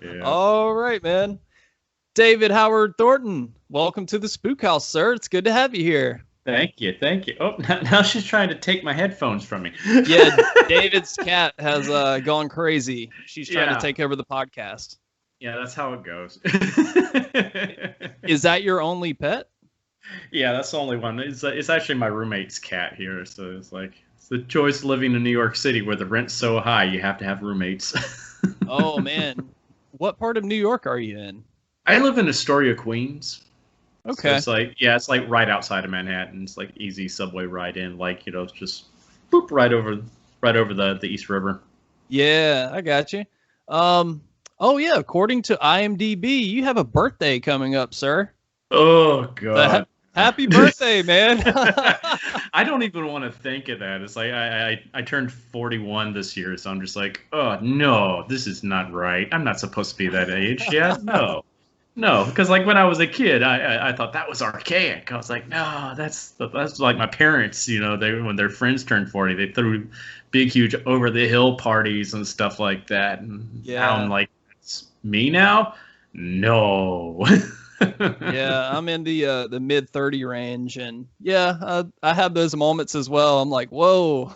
Yeah. All right, man. David Howard Thornton, welcome to the Spook House, sir. It's good to have you here. Thank you. Thank you. Oh, now she's trying to take my headphones from me. Yeah, David's cat has gone crazy. She's trying to take over the podcast. Yeah, that's how it goes. Is that your only pet? Yeah, that's the only one. It's actually my roommate's cat here, so it's the choice of living in New York City where the rent's so high you have to have roommates. Oh man, what part of New York are you in? I live in Astoria, Queens. Okay. So it's like right outside of Manhattan. It's like easy subway ride in, just boop right over the East River. Yeah, I got you. Oh yeah, according to IMDb, you have a birthday coming up, sir. Oh God. Happy birthday, man. I don't even want to think of that. It's like I turned 41 this year, so I'm just like, oh no, this is not right. I'm not supposed to be that age yet. No, because like when I was a kid, I thought that was archaic. I was like, no, that's like my parents. When their friends turned 40, they threw big, huge over the hill parties and stuff like that. And now I'm like, it's me now? No. Yeah, I'm in the mid 30 range, and yeah, I have those moments as well. I'm like, whoa,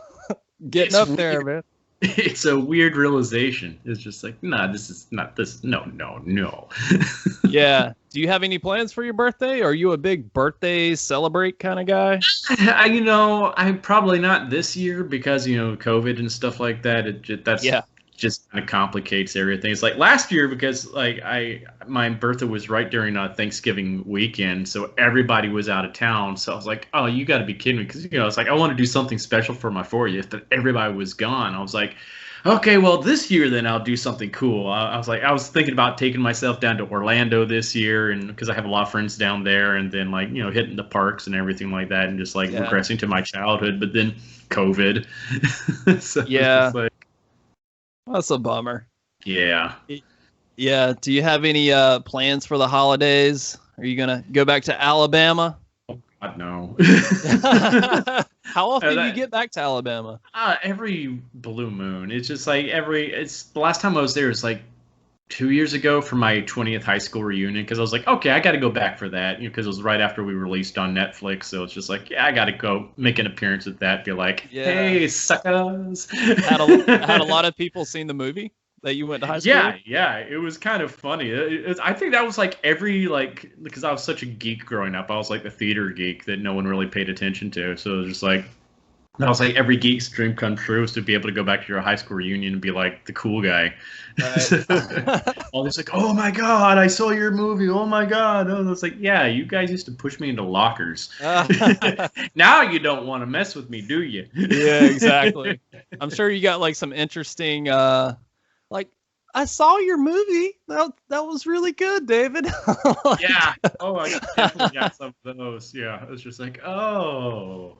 getting up there, man. It's a weird realization. It's just like, nah, this is not this. No. Yeah. Do you have any plans for your birthday? Are you a big birthday celebrate kind of guy? I'm probably not this year because COVID and stuff like that. Just kind of complicates everything. It's like last year because my birthday was right during Thanksgiving weekend, so everybody was out of town. So I was like, oh, you got to be kidding me, because it's like I want to do something special for my 40th, but everybody was gone. I was like, okay, well this year then I'll do something cool. I was thinking about taking myself down to Orlando this year, and because I have a lot of friends down there, and then hitting the parks and everything like that, and just regressing to my childhood. But then COVID. So yeah. That's a bummer. Yeah. Yeah. Do you have any plans for the holidays? Are you going to go back to Alabama? Oh, God, no. How often do you get back to Alabama? Every blue moon. It's just the last time I was there was 2 years ago for my 20th high school reunion, because I was like, okay, I got to go back for that, because it was right after we released on Netflix. So it's just like, yeah, I got to go make an appearance at that. Be like, hey, suckers. Had a lot of people seen the movie that you went to high school? Yeah, it was kind of funny. I think that was because I was such a geek growing up. I was like the theater geek that no one really paid attention to. So it was just that was like every geek's dream come true, was to be able to go back to your high school reunion and be like the cool guy. Right. All this oh my God, I saw your movie. Oh my God. Oh, it's like, yeah, you guys used to push me into lockers. Now you don't want to mess with me, do you? Yeah, exactly. I'm sure you got some interesting, I saw your movie. That was really good, David. Yeah. Oh, I definitely got some of those. Yeah. It was just like, oh.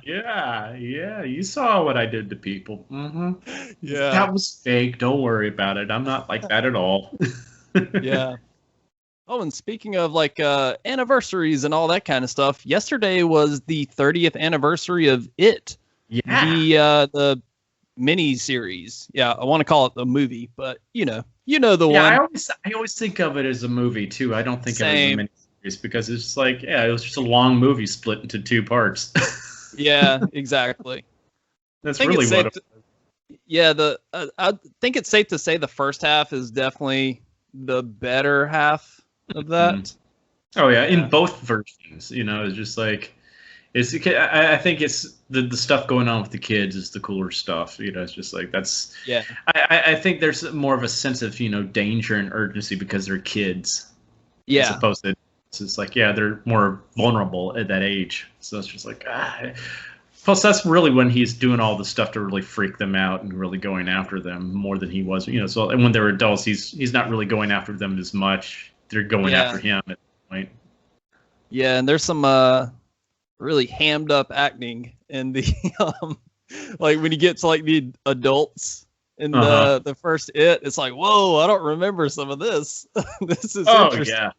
Yeah. You saw what I did to people. Mm-hmm. Yeah. That was fake. Don't worry about it. I'm not like that at all. Yeah. Oh, and speaking of anniversaries and all that kind of stuff, yesterday was the 30th anniversary of It. Yeah. The Miniseries. Yeah, I want to call it the movie, but you know the one. I always think of it as a movie too. I don't think of it as a miniseries, because it's just it was just a long movie split into two parts. Yeah, exactly. That's really what it was. Yeah, I think it's safe to say the first half is definitely the better half of that. Mm-hmm. Oh yeah, in both versions. It's just I think it's the stuff going on with the kids is the cooler stuff. It's just that's. Yeah. I think there's more of a sense of danger and urgency because they're kids. Yeah. As opposed to it's they're more vulnerable at that age. So it's just Plus that's really when he's doing all the stuff to really freak them out and really going after them more than he was. So when they're adults, he's not really going after them as much. They're going after him at that point. Yeah, and there's some really hammed up acting in the when you get to the adults in the first it's whoa, I don't remember some of this. This is interesting. Yeah.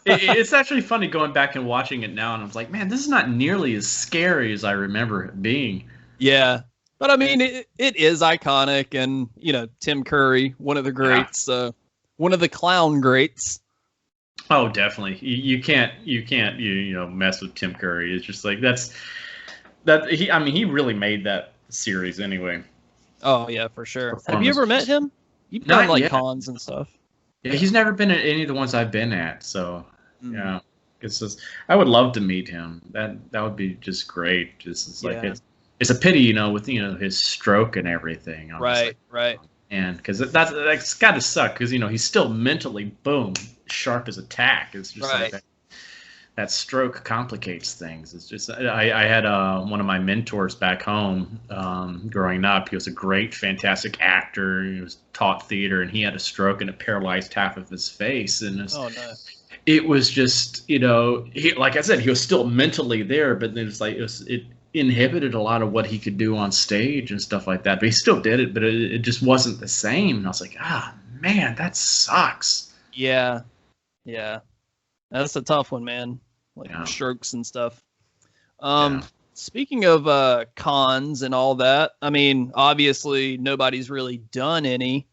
It's actually funny going back and watching it now, and I was like, man, this is not nearly as scary as I remember it being. Yeah, But I mean, it is iconic, and Tim Curry, one of the greats, one of the clown greats. Oh, definitely. You can't mess with Tim Curry. It's just like he really made that series anyway. Oh yeah, for sure. Have you ever met him? You've done like cons and stuff. Yeah, he's never been at any of the ones I've been at, so yeah. It's just I would love to meet him. That would be just great. Just it's a pity, with his stroke and everything. Right. And because that's got to suck because he's still mentally sharp as a tack. It's just like that stroke complicates things. It's just I had one of my mentors back home growing up. He was a great, fantastic actor. He was taught theater, and he had a stroke and it paralyzed half of his face. And it was just he, like I said, he was still mentally there, but then it inhibited a lot of what he could do on stage and stuff like that. But he still did it, but it just wasn't the same. And I was like, man, that sucks. Yeah. That's a tough one, man. Strokes and stuff. Speaking of cons and all that, I mean, obviously nobody's really done any.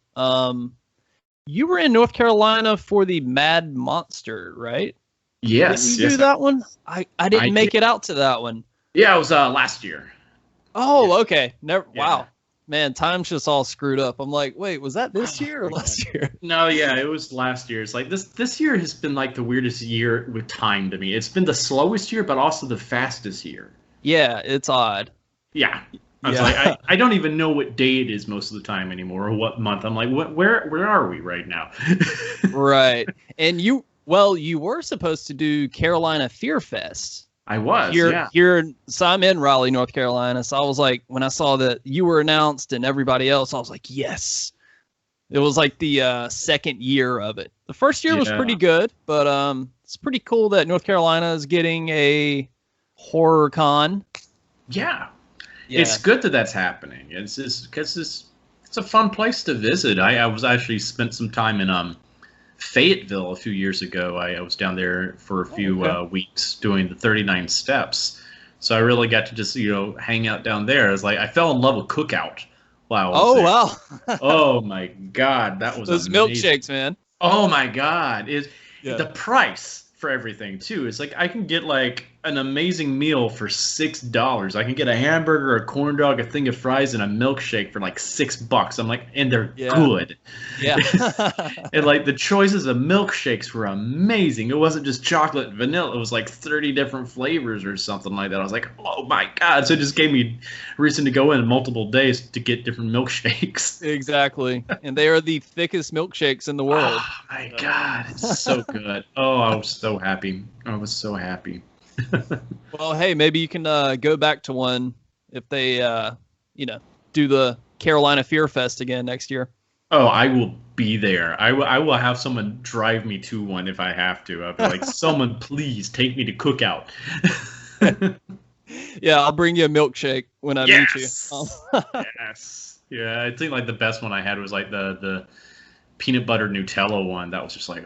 You were in North Carolina for the Mad Monster, right? Yes. Did you do that one? I didn't make it out to that one. Yeah, it was last year. Oh, okay. Never. Yeah. Wow. Man, time's just all screwed up. I'm like, wait, was that this year or last year? No, yeah, it was last year. It's like this year has been like the weirdest year with time to me. It's been the slowest year, but also the fastest year. Yeah, it's odd. Yeah. I was like, I don't even know what day it is most of the time anymore or what month. I'm like, where are we right now? Right. And you were supposed to do Carolina Fear Fest. I was, so I'm in Raleigh, North Carolina. So I was like, when I saw that you were announced and everybody else, I was like, yes. It was like the second year of it. The first year was pretty good, but it's pretty cool that North Carolina is getting a horror con. Yeah. It's good that that's happening. It's just because it's a fun place to visit. I was actually spent some time in Fayetteville a few years ago. I was down there for a few weeks doing the 39 steps. So I really got to just, hang out down there. It's like I fell in love with Cookout while I was there. Wow. Oh my God. That was those amazing. Milkshakes, man. Oh my God. The price for everything too. It's like I can get like an amazing meal for $6. I can get a hamburger, a corn dog, a thing of fries, and a milkshake for like $6. I'm like, and they're good. Yeah. And like the choices of milkshakes were amazing. It wasn't just chocolate and vanilla. It was like 30 different flavors or something like that. I was like, oh my God. So it just gave me reason to go in multiple days to get different milkshakes. Exactly. And they are the thickest milkshakes in the world. Oh my God. It's so good. Oh, I was so happy. I was so happy. Well, hey, maybe you can go back to one if they, do the Carolina Fear Fest again next year. Oh, I will be there. I will have someone drive me to one if I have to. I'll be like, someone please take me to Cookout. Yeah, I'll bring you a milkshake when I meet you. Yes. Yeah, I think like the best one I had was like the peanut butter Nutella one. That was just like,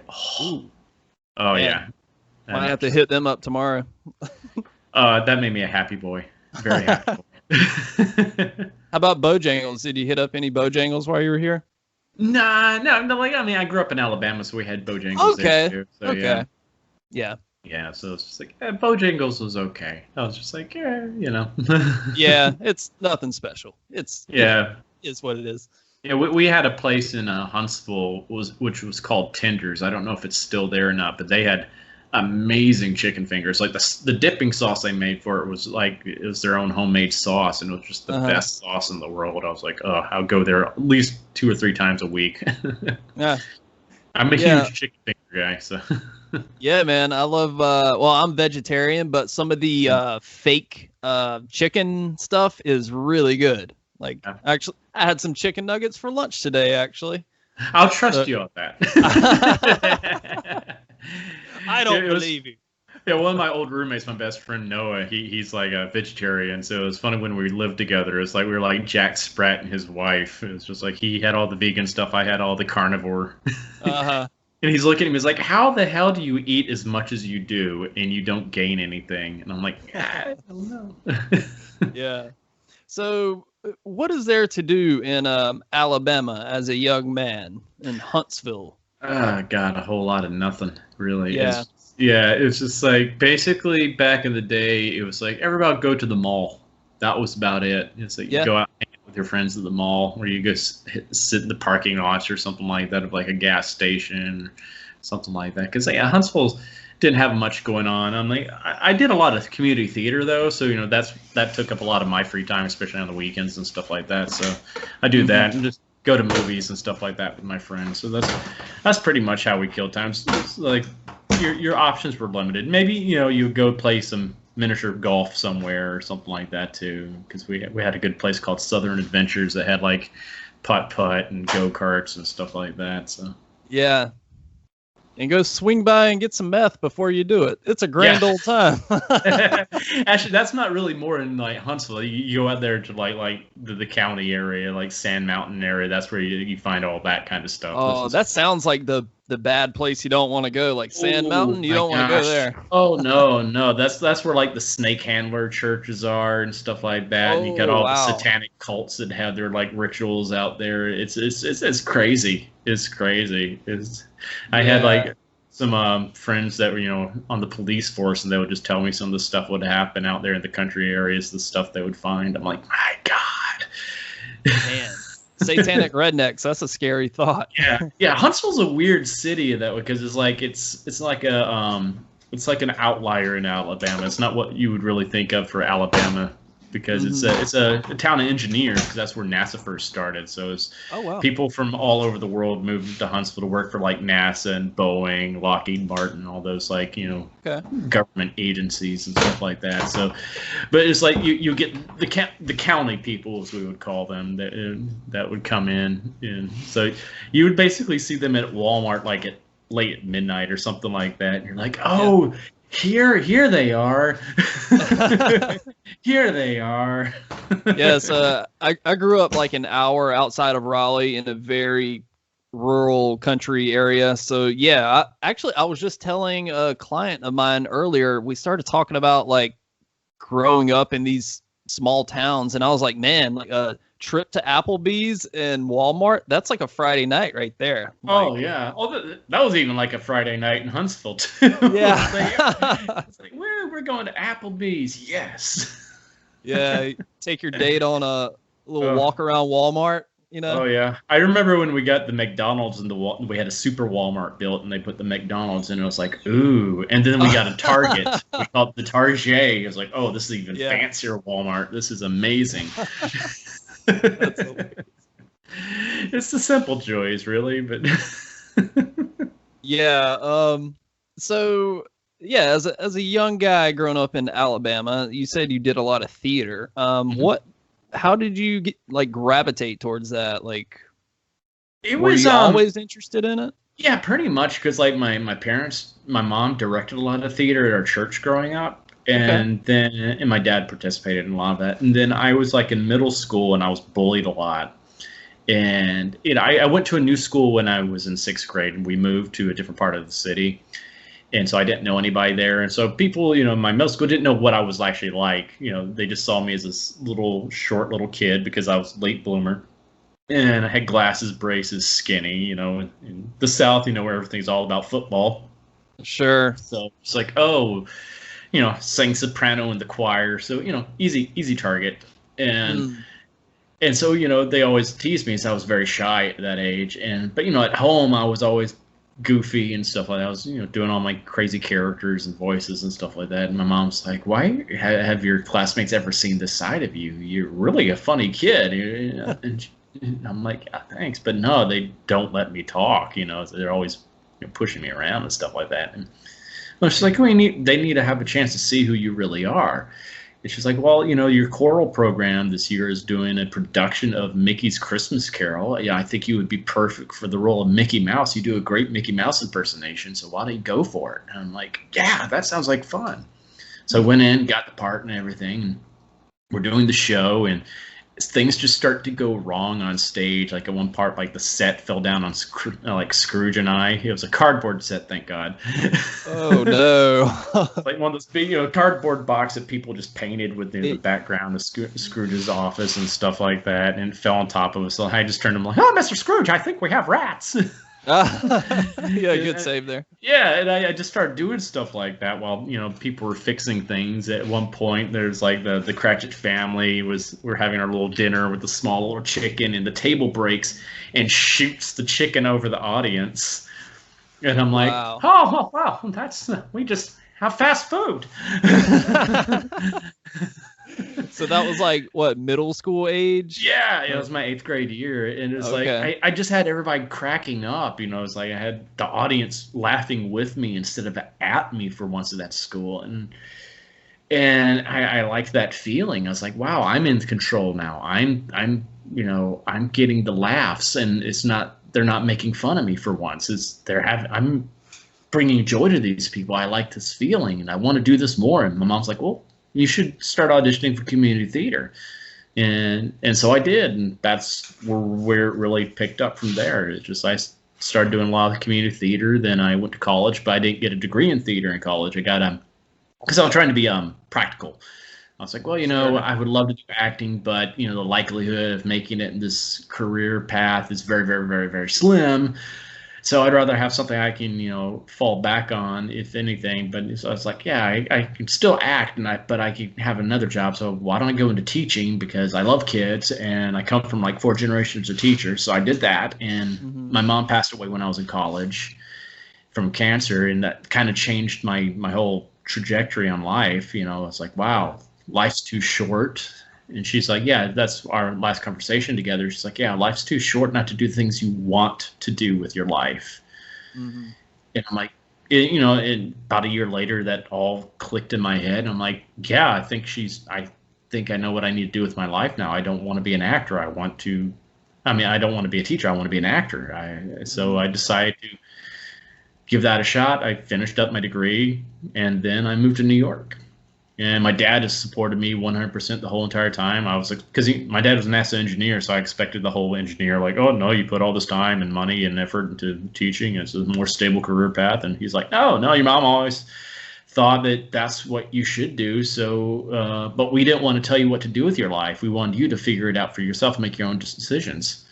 yeah. Might have to hit them up tomorrow. That made me a happy boy. Very happy boy. How about Bojangles? Did you hit up any Bojangles while you were here? No. Like, I mean, I grew up in Alabama, so we had Bojangles there too. So, okay. Yeah, so it's just like, Bojangles was okay. I was just like, Yeah, it's nothing special. It's what it is. Yeah, we had a place in Huntsville which was called Tenders. I don't know if it's still there or not, but they had amazing chicken fingers. Like the dipping sauce they made for it was their own homemade sauce, and it was just the best sauce in the world. I was like, I'll go there at least 2 or 3 times a week. Yeah, I'm a huge chicken finger guy. So yeah, man, I love. I'm vegetarian, but some of the fake chicken stuff is really good. Like, actually, I had some chicken nuggets for lunch today. Actually, I'll trust you on that. I don't believe you. Yeah, one of my old roommates, my best friend Noah, he's like a vegetarian. So it was funny when we lived together. It's like we were like Jack Spratt and his wife. It was just like he had all the vegan stuff, I had all the carnivore. And he's looking at me, he's like, "How the hell do you eat as much as you do and you don't gain anything?" And I'm like, I don't know. Yeah. So, what is there to do in Alabama as a young man in Huntsville? God, a whole lot of nothing, really. Yeah. It's just like basically back in the day, it was like everybody go to the mall. That was about it. It's like you go out and hang out with your friends at the mall, or you go sit in the parking lots or something like that of like a gas station, something like that. Because Huntsville didn't have much going on. I'm like, I did a lot of community theater though, so that took up a lot of my free time, especially on the weekends and stuff like that. So I do that and just go to movies and stuff like that with my friends. So that's pretty much how we kill time. So it's like your options were limited. Maybe you go play some miniature golf somewhere or something like that too, because we had a good place called Southern Adventures that had like putt and go-karts and stuff like that. So yeah. And go swing by and get some meth before you do it. It's a grand old time. Actually, that's not really more in like Huntsville. You go out there to like the county area, like Sand Mountain area. That's where you find all that kind of stuff. Oh, that sounds like the bad place you don't want to go. Like Sand Mountain, you don't want to go there. Oh no, that's where like the snake handler churches are and stuff like that. And you got all the satanic cults that have their like rituals out there. It's crazy. It's crazy. I had like some friends that were on the police force, and they would just tell me some of the stuff would happen out there in the country areas, the stuff they would find. I'm like, my God, man, satanic rednecks. That's a scary thought. Yeah. Huntsville's a weird city that way because it's like an outlier in Alabama. It's not what you would really think of for Alabama. Because it's a town of engineers, because that's where NASA first started. So it's people from all over the world moved to Huntsville to work for like NASA and Boeing, Lockheed Martin, all those like government agencies and stuff like that. So, but it's like you get the county people, as we would call them, that would come in, and so you would basically see them at Walmart like late at midnight or something like that. And you're like, oh. Yeah. Here they are. Here they are. Yes, I grew up like an hour outside of Raleigh in a very rural country area. So yeah, I was just telling a client of mine earlier, we started talking about like growing up in these small towns, and I was like, man, like a trip to Applebee's and Walmart, that's like a Friday night right there. Oh yeah. That was even like a Friday night in Huntsville too. Yeah. It's like we're going to Applebee's. Yes. Yeah, take your date on a little walk around Walmart, Oh yeah. I remember when we got the McDonald's we had a super Walmart built, and they put the McDonald's in, and it was like, ooh. And then we got a Target. We called it the Target. It was like, oh, this is even fancier Walmart. This is amazing. It's the simple joys, really, but so as a young guy growing up in Alabama, you said you did a lot of theater. How did you gravitate towards that? Like, were you always interested in it? Yeah, pretty much, because like my mom directed a lot of theater at our church growing up. And then my dad participated in a lot of that. And then I was like in middle school, and I was bullied a lot. And I went to a new school when I was in 6th grade, and we moved to a different part of the city. And so I didn't know anybody there. And so people, my middle school didn't know what I was actually like. They just saw me as this short little kid because I was a late bloomer. And I had glasses, braces, skinny, in the South, where everything's all about football. Sure. So it's like, sang soprano in the choir, so easy target, and so they always teased me, so I was very shy at that age, but at home I was always goofy and stuff like that. I was doing all my crazy characters and voices and stuff like that, and my mom's like, why have your classmates ever seen this side of you? You're really a funny kid. And I'm like, yeah, thanks, but no, they don't let me talk. They're always pushing me around and stuff like that. And she's like, they need to have a chance to see who you really are. And she's like, well, your choral program this year is doing a production of Mickey's Christmas Carol. Yeah, I think you would be perfect for the role of Mickey Mouse. You do a great Mickey Mouse impersonation, so why don't you go for it? And I'm like, yeah, that sounds like fun. So I went in, got the part and everything. And we're doing the show, and things just start to go wrong on stage. Like at one part, like the set fell down on like Scrooge and I. It was a cardboard set, thank God. Oh no! Like one of those big, cardboard box that people just painted with the background of Scrooge's office and stuff like that, and it fell on top of us. So I just turned to him like, "Oh, Mr. Scrooge, I think we have rats." Yeah, good save there. Yeah, and I just started doing stuff like that while people were fixing things. At one point, there's like the Cratchit family we're having our little dinner with the small little chicken, and the table breaks and shoots the chicken over the audience. And I'm like, wow. Oh wow, that's we just have fast food. So that was like what, middle school age? Yeah, it was my 8th grade year, and it's like I just had everybody cracking up. It's like I had the audience laughing with me instead of at me for once at that school, and I liked that feeling. I was like, wow, I'm in control now. I'm getting the laughs, and they're not making fun of me for once. I'm bringing joy to these people. I like this feeling, and I want to do this more. And my mom's like, well, you should start auditioning for community theater. And so I did, and that's where it really picked up from there. It's just I started doing a lot of community theater. Then I went to college, but I didn't get a degree in theater in college. I got because I was trying to be practical. I was like, well, I would love to do acting, but the likelihood of making it in this career path is very, very, very, very slim. So I'd rather have something I can, fall back on, if anything. But so I was like, yeah, I can still act, but I can have another job. So why don't I go into teaching? Because I love kids, and I come from like 4 generations of teachers. So I did that, and my mom passed away when I was in college from cancer, and that kind of changed my whole trajectory on life. I was like, wow, life's too short. And she's like, yeah, that's our last conversation together. She's like, yeah, life's too short not to do things you want to do with your life. And I'm like, about a year later, that all clicked in my head. I'm like, yeah, I think I know what I need to do with my life now. I don't want to be an actor. I don't want to be a teacher. I want to be an actor. So I decided to give that a shot. I finished up my degree, and then I moved to New York. And my dad has supported me 100% the whole entire time. I was like, because my dad was a NASA engineer, so I expected the whole engineer, like, oh, no, you put all this time and money and effort into teaching. It's a more stable career path. And he's like, no, your mom always thought that that's what you should do. So, but we didn't want to tell you what to do with your life. We wanted you to figure it out for yourself and make your own decisions.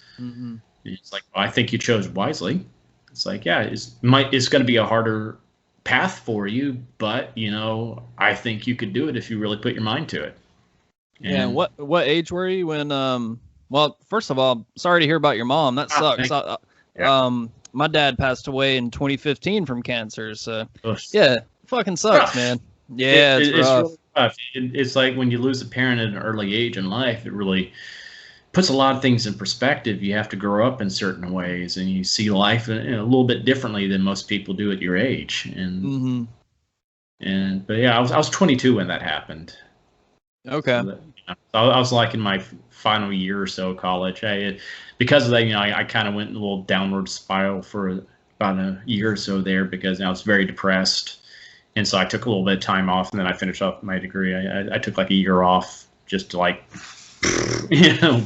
It's like, well, I think you chose wisely. It's like, yeah, it's going to be a harder path for you, but I think you could do it if you really put your mind to it. And what age were you when well, first of all, sorry to hear about your mom. That sucks. My dad passed away in 2015 from cancer, so yeah, fucking sucks, man. Yeah, it's rough. Really rough. It's like when you lose a parent at an early age in life, it really puts a lot of things in perspective. You have to grow up in certain ways, and you see life in a little bit differently than most people do at your age. But yeah, I was 22 when that happened. Okay. So I was like in my final year or so of college. Because of that, I kind of went in a little downward spiral for about a year or so there, because I was very depressed, and so I took a little bit of time off, and then I finished off my degree. I took like a year off just to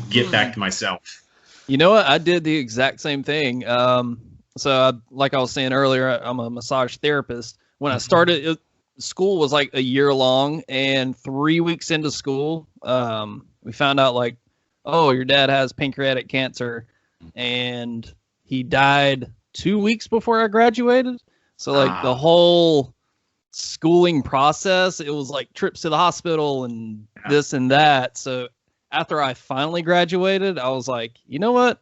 get back to myself. You know what? I did the exact same thing. Like I was saying earlier, I'm a massage therapist. When I started, school was like a year long, and 3 weeks into school, we found out like, oh, your dad has pancreatic cancer, and he died 2 weeks before I graduated. So like the whole schooling process, it was like trips to the hospital and this and that. So after I finally graduated, I was like, you know what?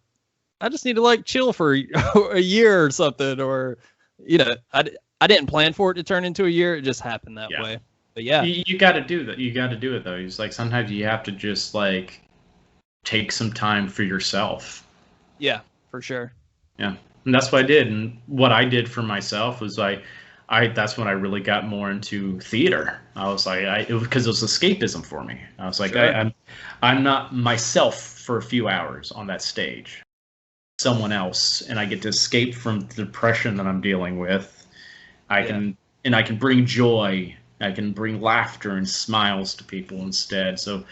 I just need to like chill for a year or something. Or, I didn't plan for it to turn into a year. It just happened that way. But yeah. You got to do that. You got to do it, though. It's like sometimes you have to just like take some time for yourself. Yeah, for sure. Yeah. And that's what I did. And what I did for myself was that's when I really got more into theater. I was like, because it was escapism for me. I was like, sure. I'm not myself for a few hours on that stage, someone else, and I get to escape from the depression that I'm dealing with. I can bring joy. I can bring laughter and smiles to people instead. So,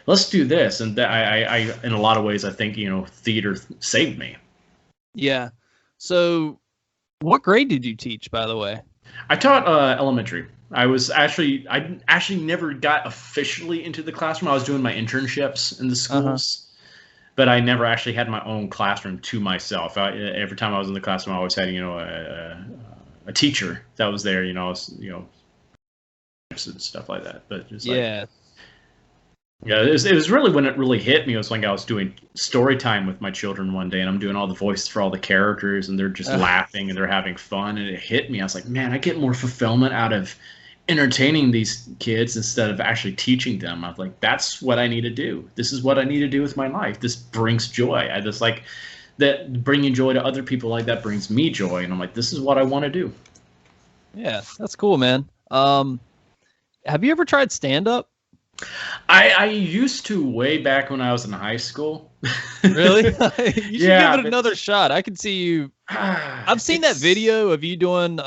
let's do this. And I in a lot of ways, I think, theater saved me. Yeah. So what grade did you teach, by the way? I taught elementary. I actually never got officially into the classroom. I was doing my internships in the schools, but I never actually had my own classroom to myself. Every time I was in the classroom, I always had, a teacher that was there, and stuff like that. But just yeah, it was really when it really hit me. It was like I was doing story time with my children one day, and I'm doing all the voices for all the characters, and they're just laughing and they're having fun. And it hit me. I was like, man, I get more fulfillment out of entertaining these kids instead of actually teaching them. I was like, that's what I need to do. This is what I need to do with my life. This brings joy. I just like that. Bringing joy to other people like that brings me joy, and I'm like, this is what I want to do. Yeah, that's cool, man. Have you ever tried stand-up? I used to way back when I was in high school. Really? You should give it another shot. I can see you. I've seen that video of you doing.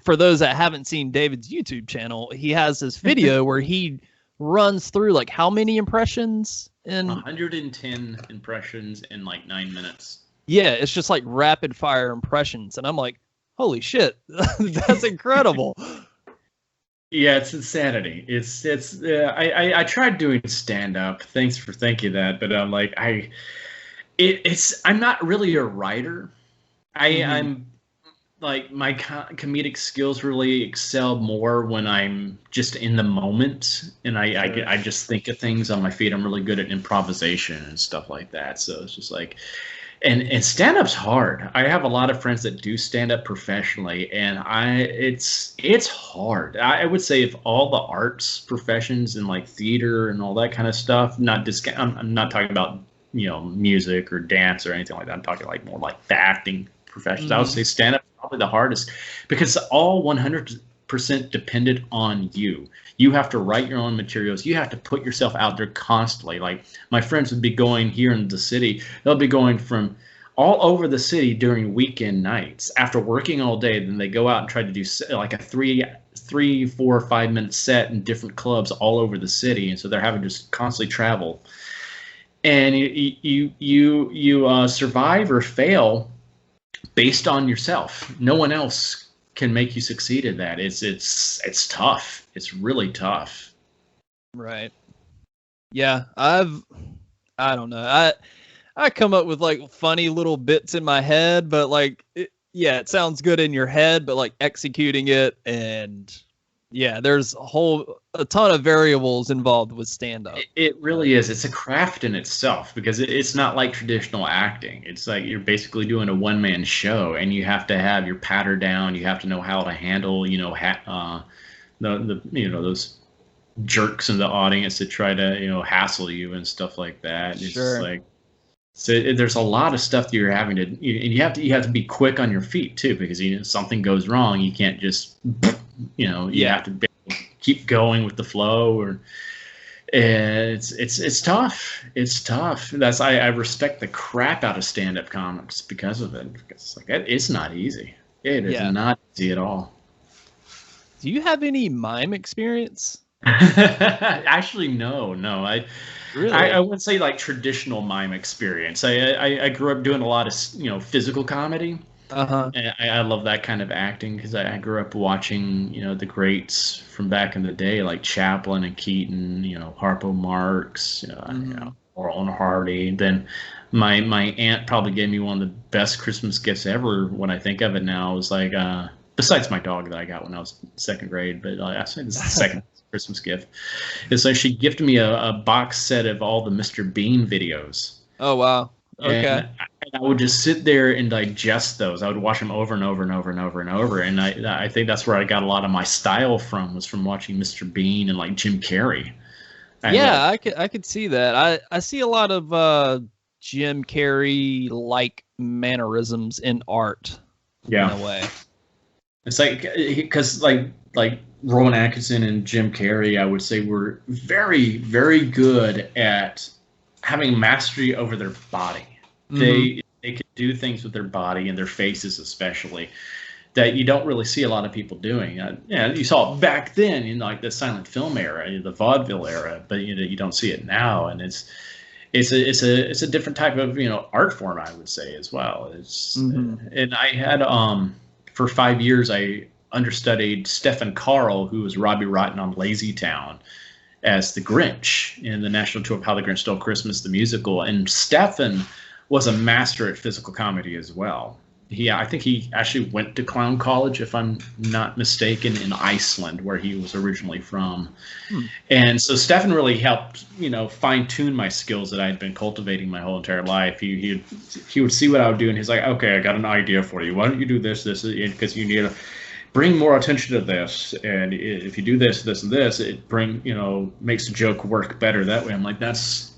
For those that haven't seen David's YouTube channel, he has this video where he runs through like how many impressions in 110 impressions in like 9 minutes. Yeah, it's just like rapid fire impressions, and I'm like, holy shit, that's incredible. Yeah, it's insanity. I tried doing stand up. Thanks for thinking that, but I'm like I'm not really a writer. I'm like my comedic skills really excel more when I'm just in the moment, and I just think of things on my feet. I'm really good at improvisation and stuff like that. So it's just like. And stand-up's hard. I have a lot of friends that do stand-up professionally, and it's hard. I would say if all the arts professions and like theater and all that kind of stuff, I'm not talking about music or dance or anything like that. I'm talking like more like the acting professions. I would say stand-up is probably the hardest because it's all 100% dependent on you. You have to write your own materials. You have to put yourself out there constantly. Like my friends would be going here in the city. They'll be going from all over the city during weekend nights after working all day. Then they go out and try to do like a 3, 4, or 5 minute set in different clubs all over the city. And so they're having to just constantly travel. And you survive or fail based on yourself. No one else can make you succeed at that. It's tough. It's really tough. Right. Yeah, I don't know. I come up with like funny little bits in my head, but like it sounds good in your head, but like executing it, and there's a ton of variables involved with stand-up. It really is. It's a craft in itself because it's not like traditional acting. It's like you're basically doing a one-man show, and you have to have your patter down. You have to know how to handle, those jerks in the audience that try to, hassle you and stuff like that. It's like, so there's a lot of stuff that you're having to, and you have to be quick on your feet too, because something goes wrong, you can't just, you have to keep going with the flow, or it's tough. It's tough. I respect the crap out of stand-up comics because of it. Because it's not easy. It is not easy at all. Do you have any mime experience? Actually, no. I wouldn't say like traditional mime experience. I grew up doing a lot of physical comedy. And I love that kind of acting because I grew up watching the greats from back in the day like Chaplin and Keaton, Harpo Marx, Laurel and Hardy. Then my aunt probably gave me one of the best Christmas gifts ever. When I think of it now, it was like besides my dog that I got when I was in second grade, but I say this is the second Christmas gift. It's like she gifted me a box set of all the Mr. Bean videos. Oh wow. Okay. And I would just sit there and digest those. I would watch them over and over and over and over and over. And I think that's where I got a lot of my style from, was from watching Mr. Bean and like Jim Carrey. I could see that. I see a lot of Jim Carrey like mannerisms in art. Yeah. In a way. It's like, because like Rowan Atkinson and Jim Carrey, I would say, were very, very good at having mastery over their body. They could do things with their body and their faces especially that you don't really see a lot of people doing. You saw it back then in like the silent film era, the vaudeville era, but you don't see it now, and it's a different type of art form, I would say, as well. And I had for 5 years I understudied Stephen Carl, who was Robbie Rotten on Lazy Town, as the Grinch in the national tour of How the Grinch Stole Christmas, the musical. And Stephen was a master at physical comedy as well. I think he actually went to clown college, if I'm not mistaken, in Iceland, where he was originally from. And so Stephen really helped, fine tune my skills that I had been cultivating my whole entire life. He would see what I would do, and he's like, okay, I got an idea for you. Why don't you do this, because you need to bring more attention to this. And if you do this, this, and this, it makes the joke work better that way. I'm like, that's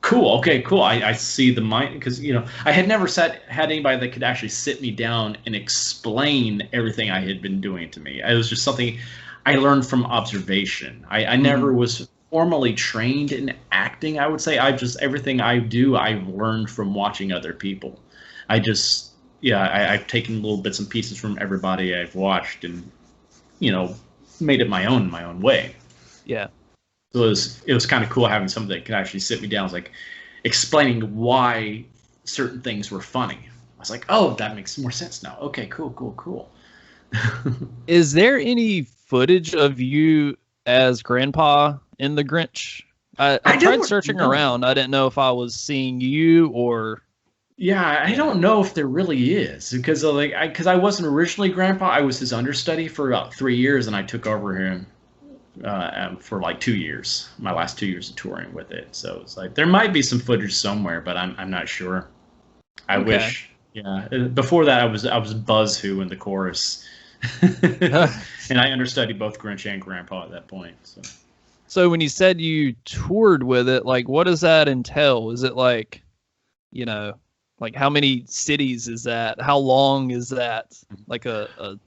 cool. Okay, cool. I see the mind, because I had never had anybody that could actually sit me down and explain everything I had been doing to me. It was just something I learned from observation. I never was formally trained in acting, I would say. Everything I do, I've learned from watching other people. I've taken little bits and pieces from everybody I've watched and made it my own way. Yeah. So it was kind of cool having somebody that could actually sit me down, like explaining why certain things were funny. I was like, oh, that makes more sense now. Okay, cool. Is there any footage of you as Grandpa in The Grinch? I tried searching around. I didn't know if I was seeing you or... Yeah, I don't know if there really is, because I wasn't originally Grandpa. I was his understudy for about 3 years, and I took over him for like 2 years, my last 2 years of touring with it. So it's like there might be some footage somewhere, but I'm not sure. I wish. Yeah. Before that, I was Buzz Who in the chorus, and I understudied both Grinch and Grandpa at that point. So when you said you toured with it, like what does that entail? Is it like, like how many cities is that? How long is that? Like a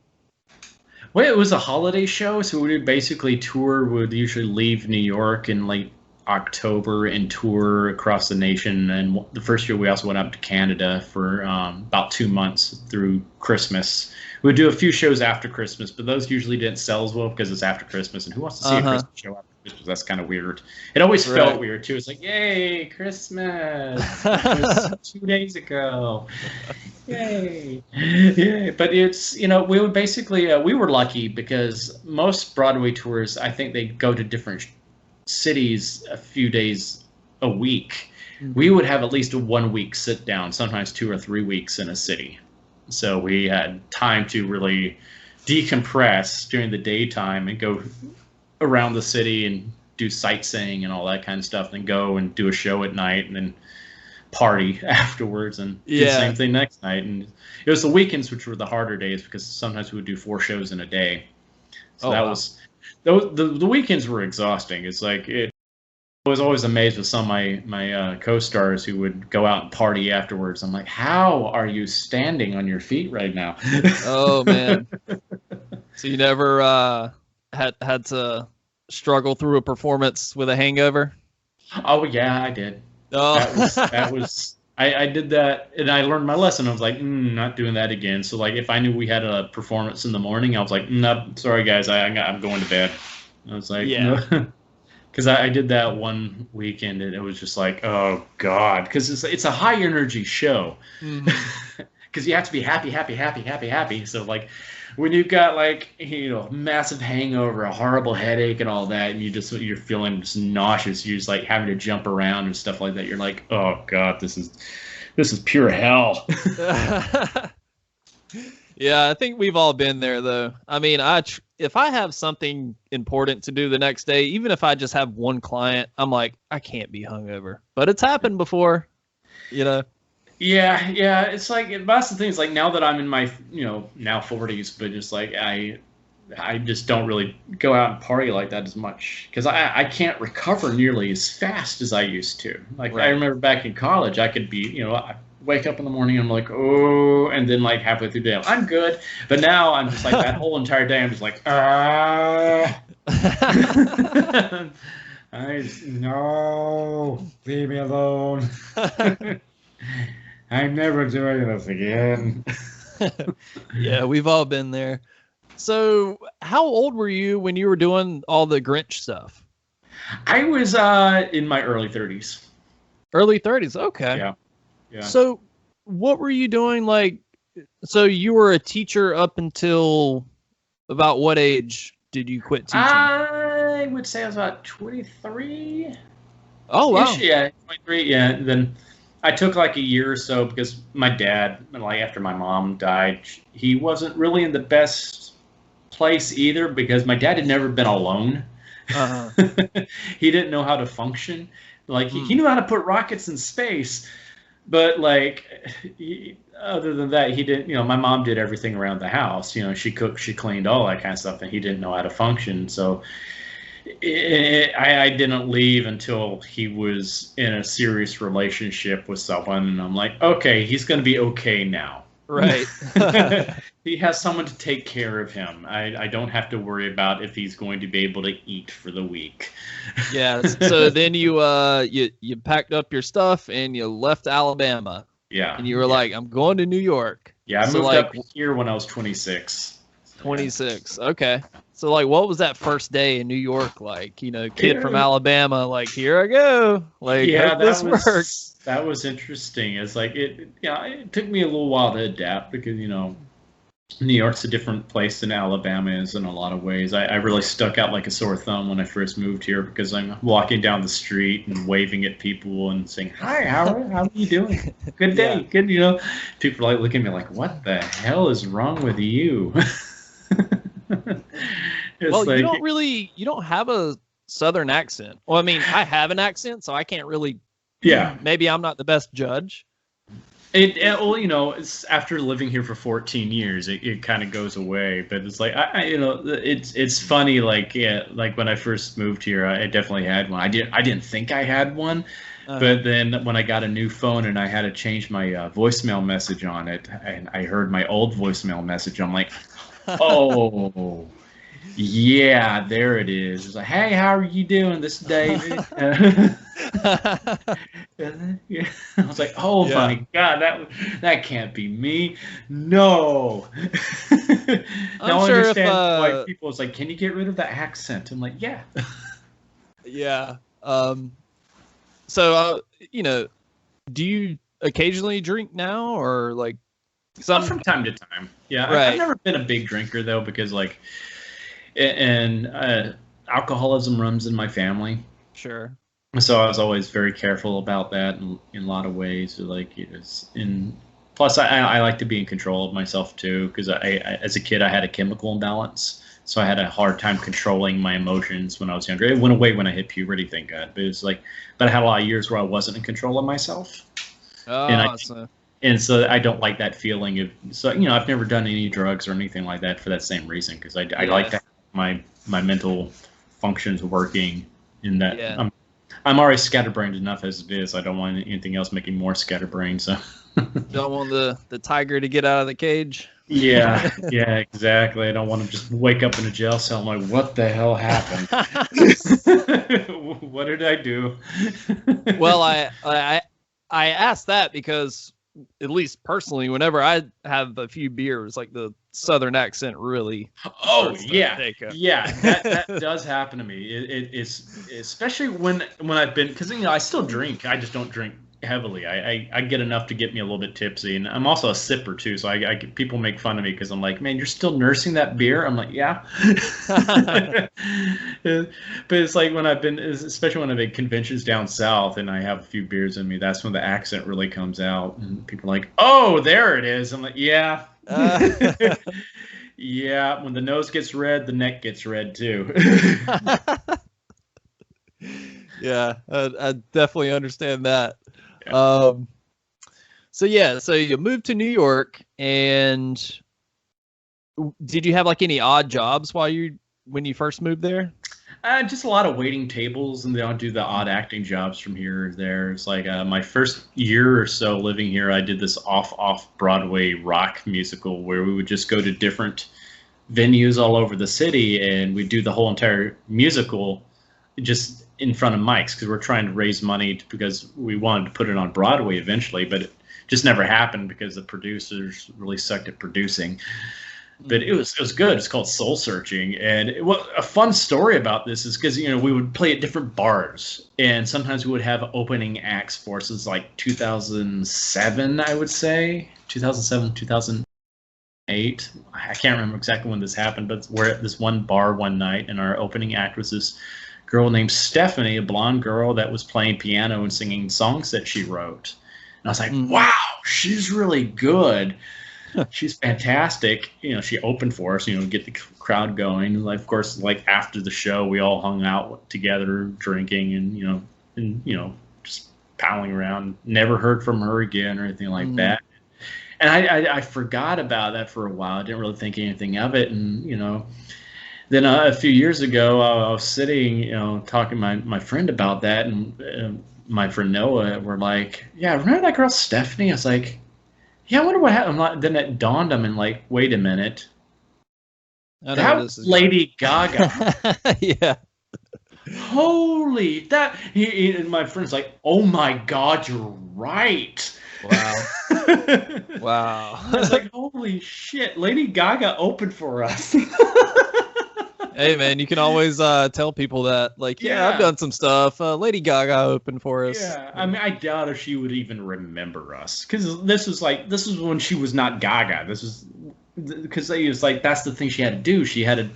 Well, it was a holiday show, so we would basically tour. We would usually leave New York in late October and tour across the nation. And the first year we also went up to Canada for about 2 months through Christmas. We would do a few shows after Christmas, but those usually didn't sell as well because it's after Christmas. And who wants to see a Christmas show after Christmas? That's kind of weird. It always felt weird, too. It's like, yay, Christmas. It was 2 days ago. Yay. Yeah, but it's, we would basically, we were lucky because most Broadway tours, I think they go to different cities a few days a week. We would have at least a 1 week sit down, sometimes 2 or 3 weeks in a city. So we had time to really decompress during the daytime and go around the city and do sightseeing and all that kind of stuff, then go and do a show at night and then party afterwards and do the same thing next night. And it was the weekends which were the harder days because sometimes we would do 4 shows in a day. So the weekends were exhausting. It's like I was always amazed with some of my co-stars who would go out and party afterwards. I'm like, how are you standing on your feet right now? Oh man! So you never had to struggle through a performance with a hangover? Oh yeah, I did. Oh. That was I did that, and I learned my lesson. I was like, not doing that again. So like, if I knew we had a performance in the morning, I was like, nope, sorry guys, I'm going to bed. I was like, no. Because I did that one weekend, and it was just like, oh god, because it's a high energy show. Because you have to be happy. So like, when you've got like massive hangover, a horrible headache, and all that, and you're feeling just nauseous, you're just like having to jump around and stuff like that. You're like, oh god, this is pure hell. Yeah, I think we've all been there though. I mean, if I have something important to do the next day, even if I just have one client, I'm like, I can't be hungover. But it's happened before, Yeah, it's like, that's the thing. It's like, now that I'm in my now 40s, but just like I just don't really go out and party like that as much because I can't recover nearly as fast as I used to. Like I remember back in college, I could be I wake up in the morning, I'm like, oh, and then like halfway through the day, I'm good. But now I'm just like, that whole entire day, I'm just like, no, leave me alone. I'm never doing this again. Yeah, we've all been there. So, how old were you when you were doing all the Grinch stuff? I was in my early 30s. Early 30s. Okay. Yeah. Yeah. So, what were you doing? Like, so you were a teacher up until about what age did you quit teaching? I would say I was about 23. Oh, wow. Yeah, 23. Yeah. And then I took like a year or so because my dad, like after my mom died, he wasn't really in the best place either because my dad had never been alone. Uh-huh. He didn't know how to function. Like he knew how to put rockets in space, but like other than that, he didn't. You know, my mom did everything around the house. You know, she cooked, she cleaned, all that kind of stuff, and he didn't know how to function. So I didn't leave until he was in a serious relationship with someone, and I'm like, okay, he's going to be okay now. Right. He has someone to take care of him. I don't have to worry about if he's going to be able to eat for the week. Yeah. So then you packed up your stuff and you left Alabama. Yeah. And you were like, I'm going to New York. Yeah, I moved up here when I was 26. 26. Okay. So like, what was that first day in New York like? You know, kid from Alabama, like, here I go. Like, yeah, hope this works. That was interesting. It's like it took me a little while to adapt because, you know, New York's a different place than Alabama is in a lot of ways. I really stuck out like a sore thumb when I first moved here because I'm walking down the street and waving at people and saying, "Hi, how are you doing? Good day, yeah. Good." You know, people are like looking at me like, "What the hell is wrong with you?" Well, like, you don't have a Southern accent. Well, I mean, I have an accent, so I can't really. Yeah. Maybe I'm not the best judge. Well, you know, it's after living here for 14 years, it kind of goes away. But it's like, you know, it's funny. Like, yeah, like when I first moved here, I definitely had one. I didn't think I had one, but then when I got a new phone and I had to change my voicemail message on it, and I heard my old voicemail message, I'm like, oh. Yeah, there it is. It's like, hey, how are you doing this day? Yeah. I was like, oh my God, that can't be me. No. Now I understand why people is like, can you get rid of that accent? I'm like, yeah. Yeah. So, you know, do you occasionally drink now or like from time to time? Yeah, right. I've never been a big drinker though because like. And alcoholism runs in my family. Sure. So I was always very careful about that in a lot of ways. Like, plus I like to be in control of myself too, because I as a kid I had a chemical imbalance, so I had a hard time controlling my emotions when I was younger. It went away when I hit puberty, thank God. But it's like, but I had a lot of years where I wasn't in control of myself. Oh, and so I don't like that feeling of. So you know, I've never done any drugs or anything like that for that same reason, because I like to. My mental functions working in that I'm already scatterbrained enough as it is. I don't want anything else making more scatterbrained. So don't want the tiger to get out of the cage. Yeah, exactly. I don't want to just wake up in a jail cell and like, what the hell happened? What did I do? Well, I asked that because at least personally, whenever I have a few beers, like the Southern accent really. Oh yeah, that does happen to me. It's especially when I've been, because you know I still drink. I just don't drink heavily. I get enough to get me a little bit tipsy, and I'm also a sipper too. So I people make fun of me because I'm like, man, you're still nursing that beer. I'm like, yeah. But it's like when I've been, especially when I've been conventions down south and I have a few beers in me, that's when the accent really comes out, and people are like, oh, there it is. I'm like, yeah. Yeah, when the nose gets red, the neck gets red too. Yeah, I definitely understand that. Yeah. So you moved to New York, and did you have like any odd jobs when you first moved there? Just a lot of waiting tables, and I'll do the odd acting jobs from here or there. It's like my first year or so living here, I did this off Broadway rock musical where we would just go to different venues all over the city, and we'd do the whole entire musical just in front of mics because we're trying to raise money because we wanted to put it on Broadway eventually, but just never happened because the producers really sucked at producing. But it was good. It's called Soul Searching, and a fun story about this is because we would play at different bars, and sometimes we would have opening acts for us. It's like 2007, I would say 2007, 2008. I can't remember exactly when this happened, but we're at this one bar one night, and our opening act was this girl named Stephanie, a blonde girl that was playing piano and singing songs that she wrote. And I was like, wow, she's really good. She's fantastic. She opened for us, get the crowd going. Like, of course, like after the show, we all hung out together drinking and just palling around. Never heard from her again or anything like that. And I forgot about that for a while. I didn't really think anything of it. And, then a few years ago, I was sitting, talking to my friend about that. And my friend Noah were like, yeah, remember that girl Stephanie? I was like, yeah, I wonder what happened. Then it dawned on me, like, wait a minute. That was Lady Gaga. Yeah. Holy, that. And my friend's like, oh my God, you're right. Wow. Wow. I was like, holy shit, Lady Gaga opened for us. Hey, man, you can always tell people that, like, yeah, I've done some stuff. Lady Gaga opened for us. Yeah, I mean, I doubt if she would even remember us, because this was when she was not Gaga. This was because it was like that's the thing she had to do. She had to